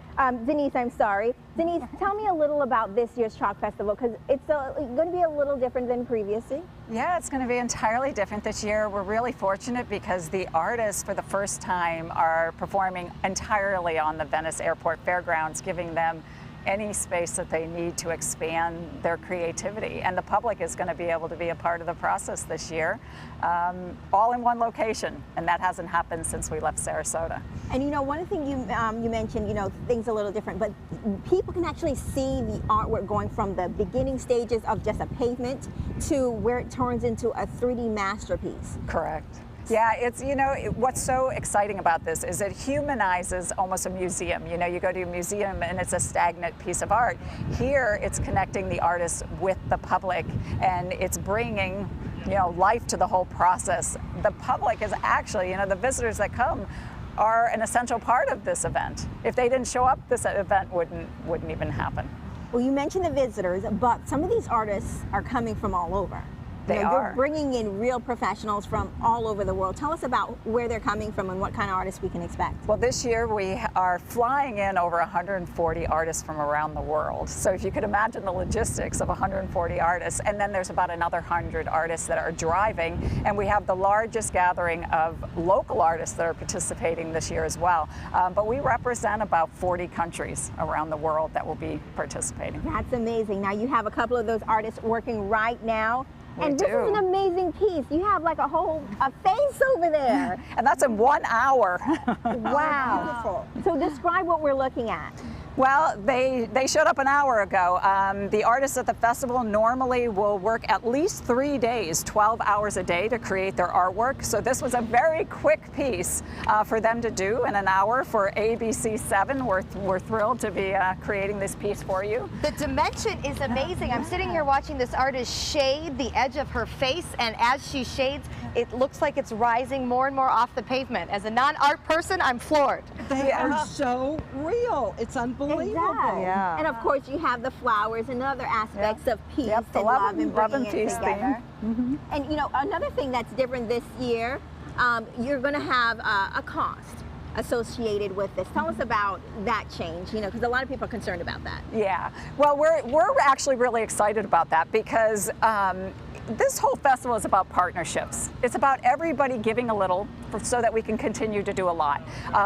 Denise, Denise, tell me a little about this year's Chalk Festival, because it's going to be a little different than previously. Yeah, it's going to be entirely different this year. We're really fortunate because the artists, for the first time, are performing entirely on the Venice Airport Fairgrounds, giving them any space that they need to expand their creativity. And the public is going to be able to be a part of the process this year, all in one location. And that hasn't happened since we left Sarasota. And you know, one thing you mentioned, you know, things a little different, but people can actually see the artwork going from the beginning stages of just a pavement to where it turns into a 3D masterpiece. Correct. Yeah, it's, you know, what's so exciting about this is it humanizes almost a museum. You know, you go to a museum and it's a stagnant piece of art. Here, it's connecting the artists with the public, and it's bringing, you know, life to the whole process. The public is actually, you know, the visitors that come are an essential part of this event. If they didn't show up, this event wouldn't even happen. Well, you mentioned the visitors, but some of these artists are coming from all over. They are. They're bringing in real professionals from all over the world. Tell us about where they're coming from and what kind of artists we can expect. Well, this year we are flying in over 140 artists from around the world. So if you could imagine the logistics of 140 artists, and then there's about another 100 artists that are driving, and we have the largest gathering of local artists that are participating this year as well. But we represent about 40 countries around the world that will be participating. That's amazing. Now you have a couple of those artists working right now. And this do. is an amazing piece. You have like a face over there. And that's in 1 hour. Wow. Beautiful. So describe what we're looking at. Well, they showed up an hour ago. The artists at the festival normally will work at least 3 days, 12 hours a day to create their artwork. So this was a very quick piece for them to do in an hour for ABC7. We're thrilled to be creating this piece for you. The dimension is amazing. I'm sitting here watching this artist shade the edge of her face, and as she shades, it looks like it's rising more and more off the pavement. As a non-art person, I'm floored. They are so real. It's unbelievable. Yeah. And of course, you have the flowers and other aspects of peace and love and bringing it together. And you know, another thing that's different this year, you're going to have a cost associated with this. Tell us about that change, you know, because a lot of people are concerned about that. Yeah. Well, we're actually really excited about that because this whole festival is about partnerships. It's about everybody giving a little so that we can continue to do a lot.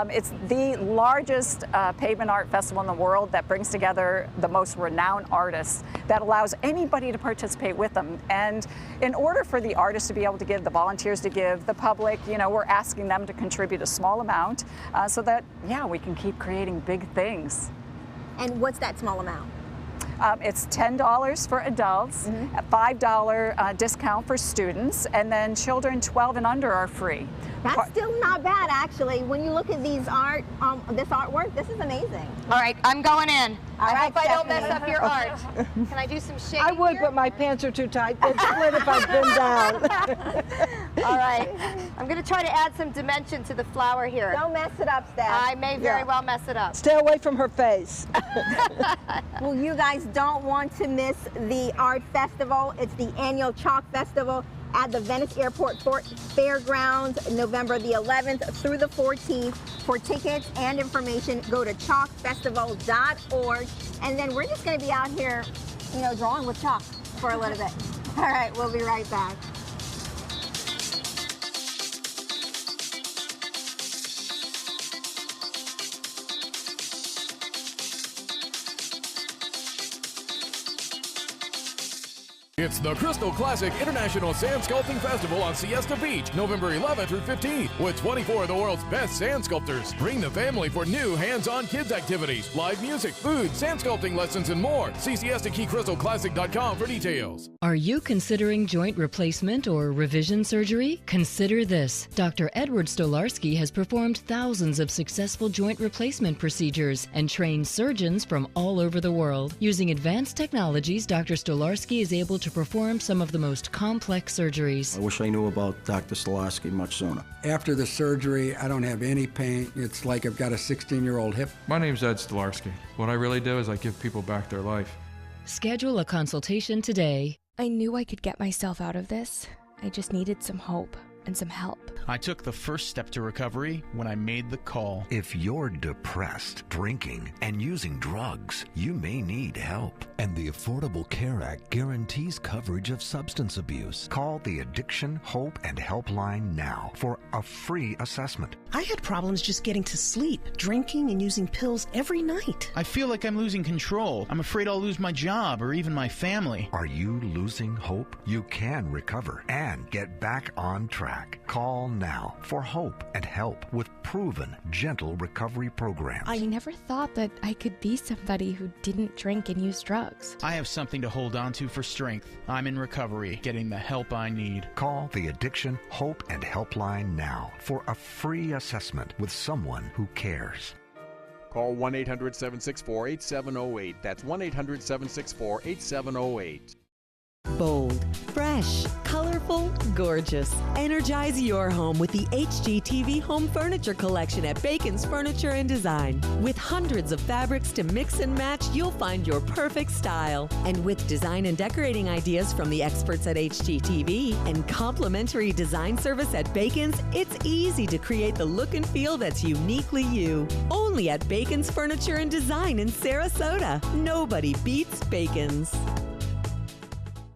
It's the largest pavement art festival in the world that brings together the most renowned artists, that allows anybody to participate with them. And in order for the artists to be able to give, the volunteers to give, the public, you know, we're asking them to contribute a small amount so that, yeah, we can keep creating big things. And what's that small amount? It's $10 for adults, a $5 discount for students, and then children 12 and under are free. That's still not bad, actually. When you look at these this artwork, this is amazing. All right, I'm going in. I hope I don't mess up your art. Can I do some shading? I would, but my pants are too tight. They'd split if I bend down. All right, I'm going to try to add some dimension to the flower here. Don't mess it up, Steph. I may very well mess it up. Stay away from her face. Well, you guys don't want to miss the art festival. It's the annual Chalk Festival at the Venice Airport Fairgrounds, November the 11th through the 14th. For tickets and information, go to chalkfestival.org. And then we're just going to be out here, you know, drawing with chalk for a little bit. All right, we'll be right back. It's the Crystal Classic International Sand Sculpting Festival on Siesta Beach, November 11th through 15th, with 24 of the world's best sand sculptors. Bring the family for new hands-on kids activities, live music, food, sand sculpting lessons, and more. See SiestaKeyCrystalClassic.com for details. Are you considering joint replacement or revision surgery? Consider this. Dr. Edward Stolarski has performed thousands of successful joint replacement procedures and trained surgeons from all over the world. Using advanced technologies, Dr. Stolarski is able to perform some of the most complex surgeries. I wish I knew about Dr. Stolarski much sooner. After the surgery, I don't have any pain. It's like I've got a 16-year-old hip. My name's Ed Stolarski. What I really do is I give people back their life. Schedule a consultation today. I knew I could get myself out of this. I just needed some hope and some help. I took the first step to recovery when I made the call. If you're depressed, drinking, and using drugs, you may need help. And the Affordable Care Act guarantees coverage of substance abuse. Call the Addiction, Hope, and Helpline now for a free assessment. I had problems just getting to sleep, drinking and using pills every night. I feel like I'm losing control. I'm afraid I'll lose my job or even my family. Are you losing hope? You can recover and get back on track. Call now for hope and help with proven, gentle recovery programs. I never thought that I could be somebody who didn't drink and use drugs. I have something to hold on to for strength. I'm in recovery, getting the help I need. Call the Addiction, Hope, and Helpline now for a free assessment with someone who cares. Call 1-800-764-8708. That's 1-800-764-8708. Bold, fresh, colorful, gorgeous. Energize your home with the HGTV Home Furniture Collection at Bacon's Furniture and Design. With hundreds of fabrics to mix and match, you'll find your perfect style. And with design and decorating ideas from the experts at HGTV and complimentary design service at Bacon's, it's easy to create the look and feel that's uniquely you. Only at Bacon's Furniture and Design in Sarasota. Nobody beats Bacon's.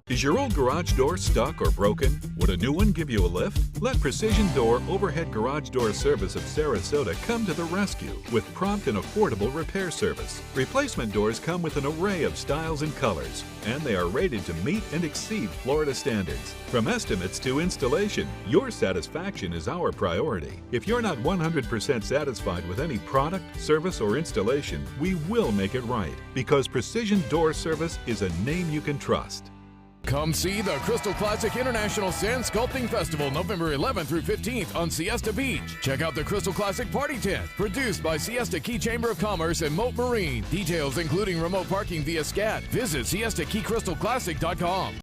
Is your old garage door stuck or broken? Would a new one give you a lift? Let Precision Door Overhead Garage Door Service of Sarasota come to the rescue with prompt and affordable repair service. Replacement doors come with an array of styles and colors, and they are rated to meet and exceed Florida standards. From estimates to installation, your satisfaction is our priority. If you're not 100% satisfied with any product, service, or installation, we will make it right, because Precision Door Service is a name you can trust. Come see the Crystal Classic International Sand Sculpting Festival November 11th through 15th on Siesta Beach. Check out the Crystal Classic Party Tent, produced by Siesta Key Chamber of Commerce and Moat Marine. Details including remote parking via SCAD. Visit SiestaKeyCrystalClassic.com.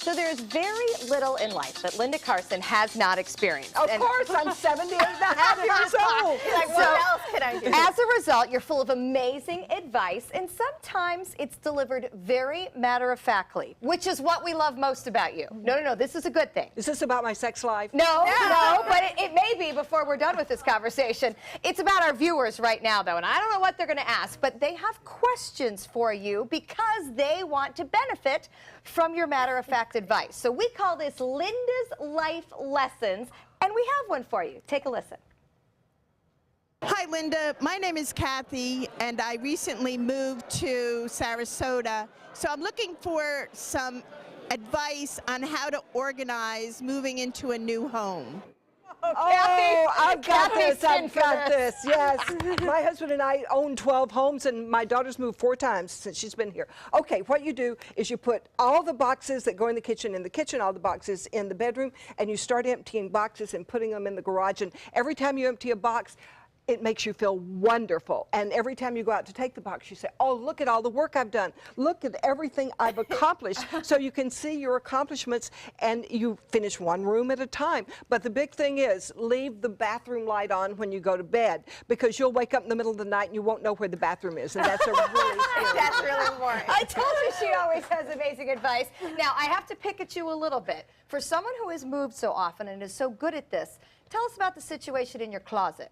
So there's very little in life that Linda Carson has not experienced. Of course, I'm 78 and a half years old. Like, what else can I do? As a result, you're full of amazing advice, and sometimes it's delivered very matter-of-factly, which is what we love most about you. No, this is a good thing. Is this about my sex life? No, but it may be before we're done with this conversation. It's about our viewers right now, though, and I don't know what they're going to ask, but they have questions for you because they want to benefit from your matter-of-fact advice. So we call this Linda's Life Lessons, and we have one for you. Take a listen. Hi, Linda. My name is Kathy, and I recently moved to Sarasota. So I'm looking for some advice on how to organize moving into a new home. I've got this, yes. My husband and I own 12 homes, and my daughter's moved 4 times since she's been here. Okay, what you do is you put all the boxes that go in the kitchen, all the boxes in the bedroom, and you start emptying boxes and putting them in the garage, and every time you empty a box, it makes you feel wonderful. And every time you go out to take the box, you say, oh, look at all the work I've done. Look at everything I've accomplished. So you can see your accomplishments, and you finish one room at a time. But the big thing is, leave the bathroom light on when you go to bed, because you'll wake up in the middle of the night and you won't know where the bathroom is. And that's a really scary. That's really important. I told you she always has amazing advice. Now, I have to pick at you a little bit. For someone who has moved so often and is so good at this, tell us about the situation in your closet.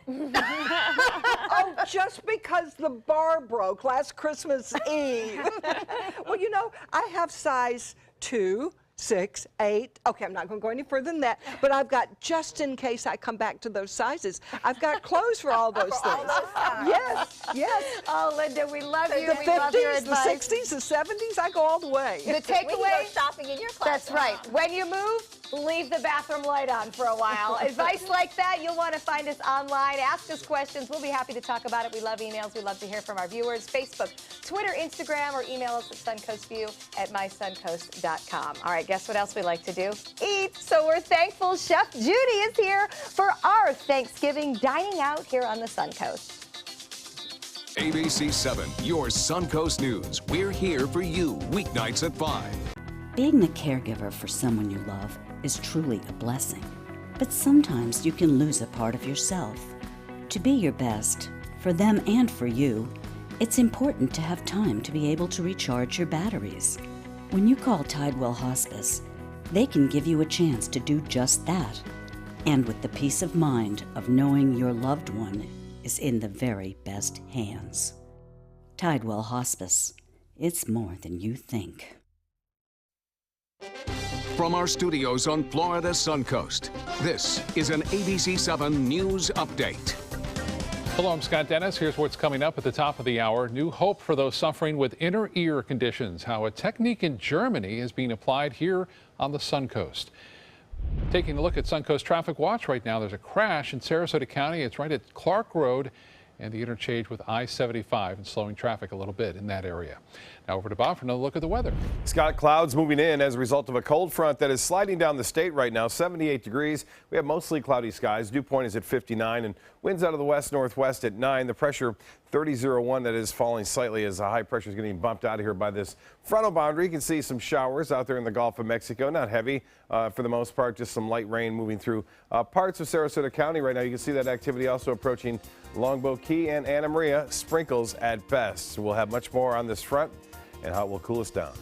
Oh, just because the bar broke last Christmas Eve. Well, you know, I have size 2, 6, 8. Okay, I'm not going to go any further than that, but I've got, just in case I come back to those sizes, I've got clothes for all those things. Yes, yes. Oh, Linda, we love you. The We 50s, love your the advice. 60s, the 70s, I go all the way. The We can takeaway, go shopping in your closet. that's right. When you move, leave the bathroom light on for a while. Advice like that, you'll want to find us online. Ask us questions. We'll be happy to talk about it. We love emails. We love to hear from our viewers. Facebook, Twitter, Instagram, or email us at suncoastview@mysuncoast.com. All right, guess what else we like to do? Eat. So we're thankful Chef Judy is here for our Thanksgiving dining out here on the Suncoast. ABC 7, your Suncoast News. We're here for you weeknights at 5. Being the caregiver for someone you love is truly a blessing. But sometimes you can lose a part of yourself. To be your best, for them and for you, it's important to have time to be able to recharge your batteries. When you call Tidewell Hospice, they can give you a chance to do just that. And with the peace of mind of knowing your loved one is in the very best hands. Tidewell Hospice. It's more than you think. From our studios on Florida's Suncoast, this is an ABC 7 News Update. Hello, I'm Scott Dennis. Here's what's coming up at the top of the hour. New hope for those suffering with inner ear conditions. How a technique in Germany is being applied here on the Suncoast. Taking a look at Suncoast Traffic Watch right now, there's a crash in Sarasota County. It's right at Clark Road and the interchange with I-75, and slowing traffic a little bit in that area. Now over to Bob for another look at the weather. Scott, clouds moving in as a result of a cold front that is sliding down the state right now. 78 degrees. We have mostly cloudy skies. Dew point is at 59 and winds out of the west-northwest at 9. The pressure 3001, that is falling slightly as the high pressure is getting bumped out of here by this frontal boundary. You can see some showers out there in the Gulf of Mexico. Not heavy for the most part, just some light rain moving through parts of Sarasota County right now. You can see that activity also approaching Longboat Key and Anna Maria. Sprinkles at best. So we'll have much more on this front and how it will cool us down.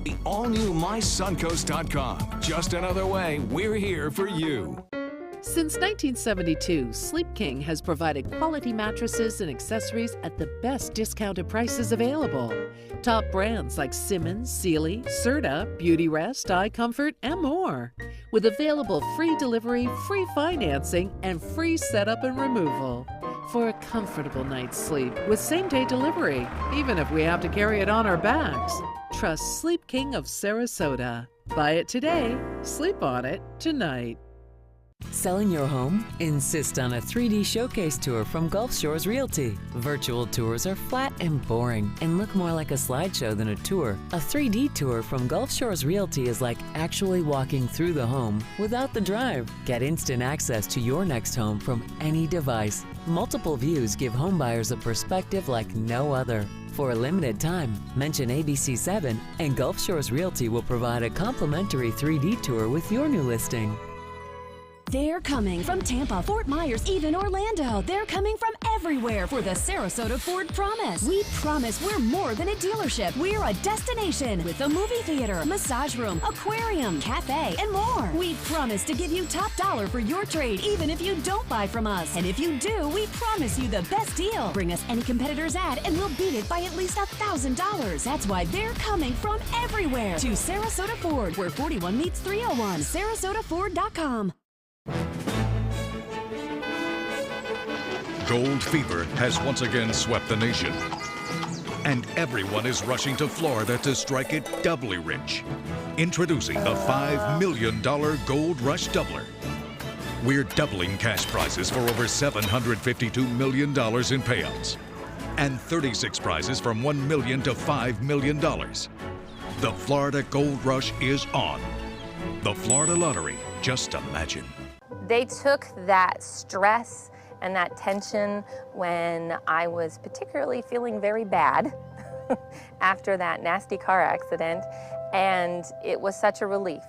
The all-new MySuncoast.com. Just another way we're here for you. Since 1972, Sleep King has provided quality mattresses and accessories at the best discounted prices available. Top brands like Simmons, Sealy, Serta, Beautyrest, iComfort, and more. With available free delivery, free financing, and free setup and removal. For a comfortable night's sleep with same-day delivery, even if we have to carry it on our backs. Trust Sleep King of Sarasota. Buy it today, sleep on it tonight. Selling your home? Insist on a 3D showcase tour from Gulf Shores Realty. Virtual tours are flat and boring and look more like a slideshow than a tour. A 3D tour from Gulf Shores Realty is like actually walking through the home without the drive. Get instant access to your next home from any device. Multiple views give homebuyers a perspective like no other. For a limited time, mention ABC7 and Gulf Shores Realty will provide a complimentary 3D tour with your new listing. They're coming from Tampa, Fort Myers, even Orlando. They're coming from everywhere for the Sarasota Ford Promise. We promise we're more than a dealership. We're a destination with a movie theater, massage room, aquarium, cafe, and more. We promise to give you top dollar for your trade, even if you don't buy from us. And if you do, we promise you the best deal. Bring us any competitor's ad and we'll beat it by at least $1,000. That's why they're coming from everywhere to Sarasota Ford, where 41 meets 301. SarasotaFord.com. Gold fever has once again swept the nation, and everyone is rushing to Florida to strike it doubly rich. Introducing the $5 million Gold Rush Doubler. We're doubling cash prizes for over $752 million in payouts, and 36 prizes from $1 million to $5 million. The Florida Gold Rush is on. The Florida Lottery, just imagine. They took that stress and that tension when I was particularly feeling very bad after that nasty car accident. And it was such a relief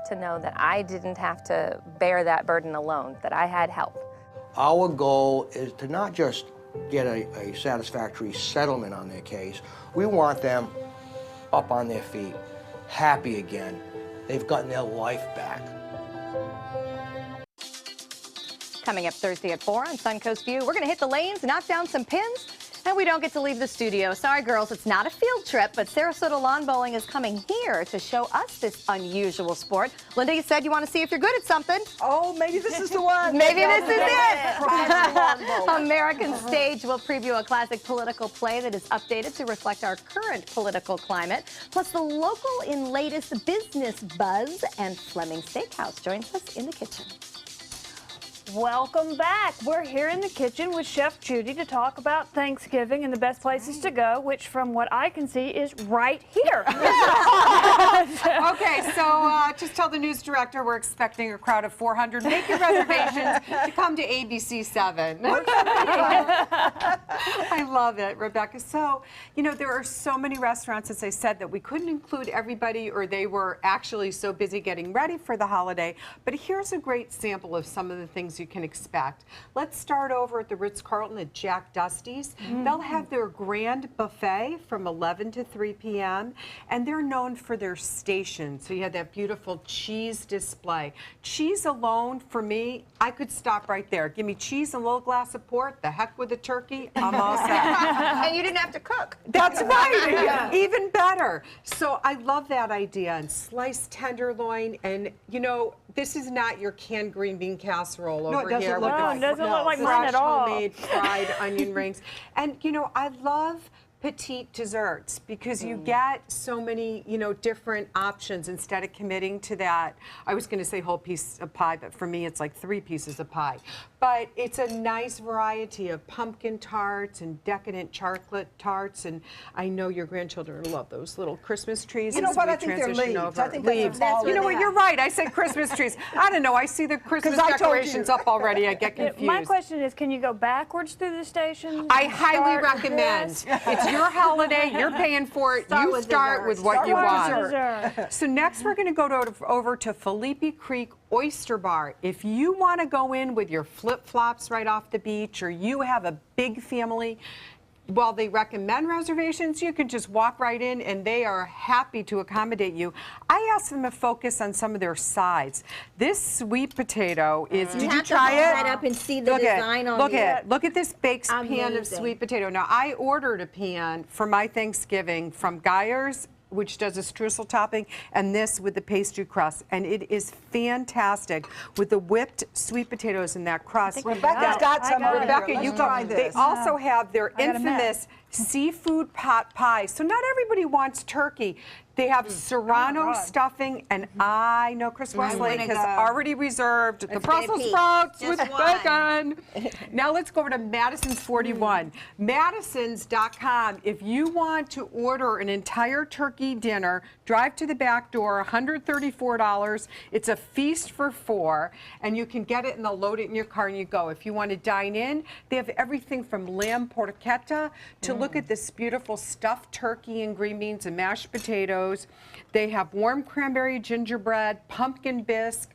to know that I didn't have to bear that burden alone, that I had help. Our goal is to not just get a satisfactory settlement on their case. We want them up on their feet, happy again. They've gotten their life back. Coming up Thursday at 4 on Suncoast View, we're going to hit the lanes, knock down some pins, and we don't get to leave the studio. Sorry, girls, it's not a field trip, but Sarasota Lawn Bowling is coming here to show us this unusual sport. Linda, you said you want to see if you're good at something. Oh, maybe this is the one. Maybe this is it. American Stage will preview a classic political play that is updated to reflect our current political climate, plus the local in latest business buzz, and Fleming Steakhouse joins us in the kitchen. Welcome back. We're here in the kitchen with Chef Judy to talk about Thanksgiving and the best places to go, which from what I can see is right here. Okay, so just tell the news director we're expecting a crowd of 400. Make your reservations to come to ABC 7. I love it, Rebecca. So, you know, there are so many restaurants, as I said, that we couldn't include everybody, or they were actually so busy getting ready for the holiday. But here's a great sample of some of the things you can expect. Let's start over at the Ritz-Carlton at Jack Dusty's. They'll have their grand buffet from 11 to 3 p.m. and they're known for their station. So you have that beautiful cheese display. Cheese alone, for me, I could stop right there. Give me cheese and a little glass of port, the heck with the turkey, I'm all set. And you didn't have to cook. That's right, yeah. Even better. So I love that idea, and sliced tenderloin, and you know, this is not your canned green bean casserole over here. Look like, it doesn't look like mine at all. Homemade fried onion rings. And you know, I love petite desserts because you get so many, you know, different options instead of committing to that. I was going to say whole piece of pie, but for me it's like 3 pieces of pie. But it's a nice variety of pumpkin tarts and decadent chocolate tarts, and I know your grandchildren love those little Christmas trees. You know what? I think they're leaves. I think leaves. You know what? You're right. I said Christmas trees. I don't know. I see the Christmas decorations up already. I get confused. My question is, can you go backwards through the stations? I highly recommend. It's your holiday. You're paying for it. You start with what you want. So next we're going to go over to Felipe Creek Oyster Bar. If you want to go in with your flip-flops right off the beach, or you have a big family, while they recommend reservations, you can just walk right in and they are happy to accommodate you. I asked them to focus on some of their sides. This sweet potato is, did you try it? Right up and see the design on it. Look at this baked pan of sweet potato. Now, I ordered a pan for my Thanksgiving from Geyer's, which does a streusel topping, and this with the pastry crust, and it is fantastic with the whipped sweet potatoes in that crust. Rebecca's got some. Rebecca, you try this. They also have their infamous seafood pot pie. So not everybody wants turkey. They have serrano stuffing, and I know Chris Westlake has already reserved the Brussels sprouts with bacon. Now let's go over to Madison's 41. Madison's.com. If you want to order an entire turkey dinner, drive to the back door, $134. It's a feast for 4, and you can get it and they'll load it in your car and you go. If you want to dine in, they have everything from lamb porchetta to look at this beautiful stuffed turkey and green beans and mashed potatoes. They have warm cranberry gingerbread, pumpkin bisque,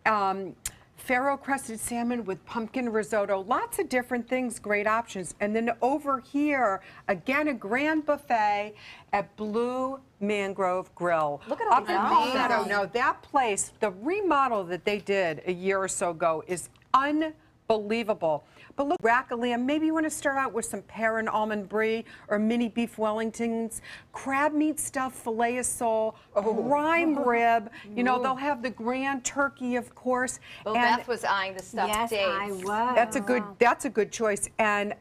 farro-crusted salmon with pumpkin risotto, lots of different things, great options. And then over here, again, a grand buffet at Blue Mangrove Grill. Look at all up in Palmetto. Now, that place, the remodel that they did a year or so ago is unbelievable. But look, rack of lamb, maybe you want to start out with some pear and almond brie or mini beef Wellingtons, crab meat stuffed filet of sole, prime rib. You know, they'll have the grand turkey, of course. Well, Beth was eyeing the stuffed dates. I was. That's a good choice. And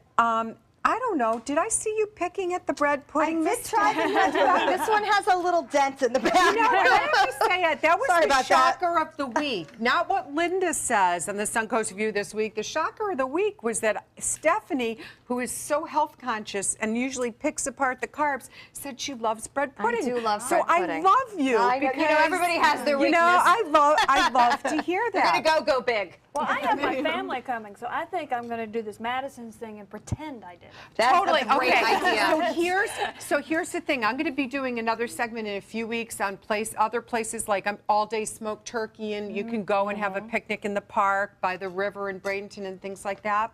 I don't know. Did I see you picking at the bread pudding? I did try the bread pudding. This one has a little dent in the back. You know what? I have to say it. That was the shocker of the week. Not what Linda says on the Suncoast View this week. The shocker of the week was that Stephanie, who is so health conscious and usually picks apart the carbs, said she loves bread pudding. I do love bread pudding. So I love you. I know, because, you know, everybody has their weakness. You know, I love to hear that. You're going to go big. Well, I have my family coming, so I think I'm going to do this Madison's thing and pretend I did it. That's totally a great idea. So here's the thing. I'm going to be doing another segment in a few weeks on other places like all-day smoked turkey, and you can go and have a picnic in the park by the river in Bradenton and things like that.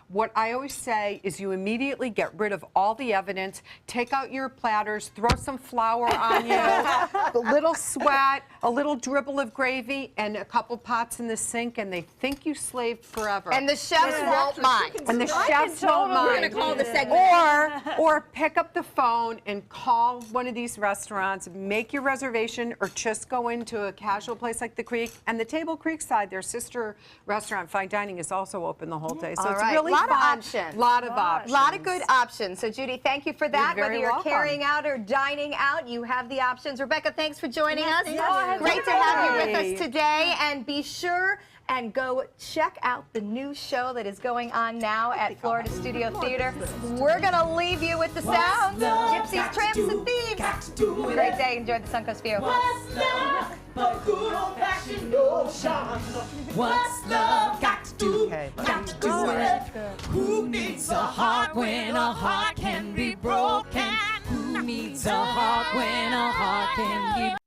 What I always say is you immediately get rid of all the evidence, take out your platters, throw some flour on you, a little sweat, a little dribble of gravy, and a couple pots in the sink, and they think you slaved forever. And the chefs won't mind. And the chefs won't mind. We're going to call the segment. Or pick up the phone and call one of these restaurants, make your reservation, or just go into a casual place like the Creek. And the Table Creekside, their sister restaurant, Fine Dining, is also open the whole day. So it's really lot fun. of options. Lot of options. A lot of good options. So Judy, thank you for that. You're very Whether you're welcome. carrying out or dining out, you have the options. Rebecca, thanks for joining us. Yes. Great to have you with us today. And be sure and go check out the new show that is going on now at Florida Studio Theater. We're going to leave you with the sounds. Gypsies, tramps, and thieves. Have a great day. Enjoy the Suncoast view. What's love but good old-fashioned ocean? What's love got to do? Got to do it. Who needs a heart when a heart can be broken? Who needs a heart when a heart can be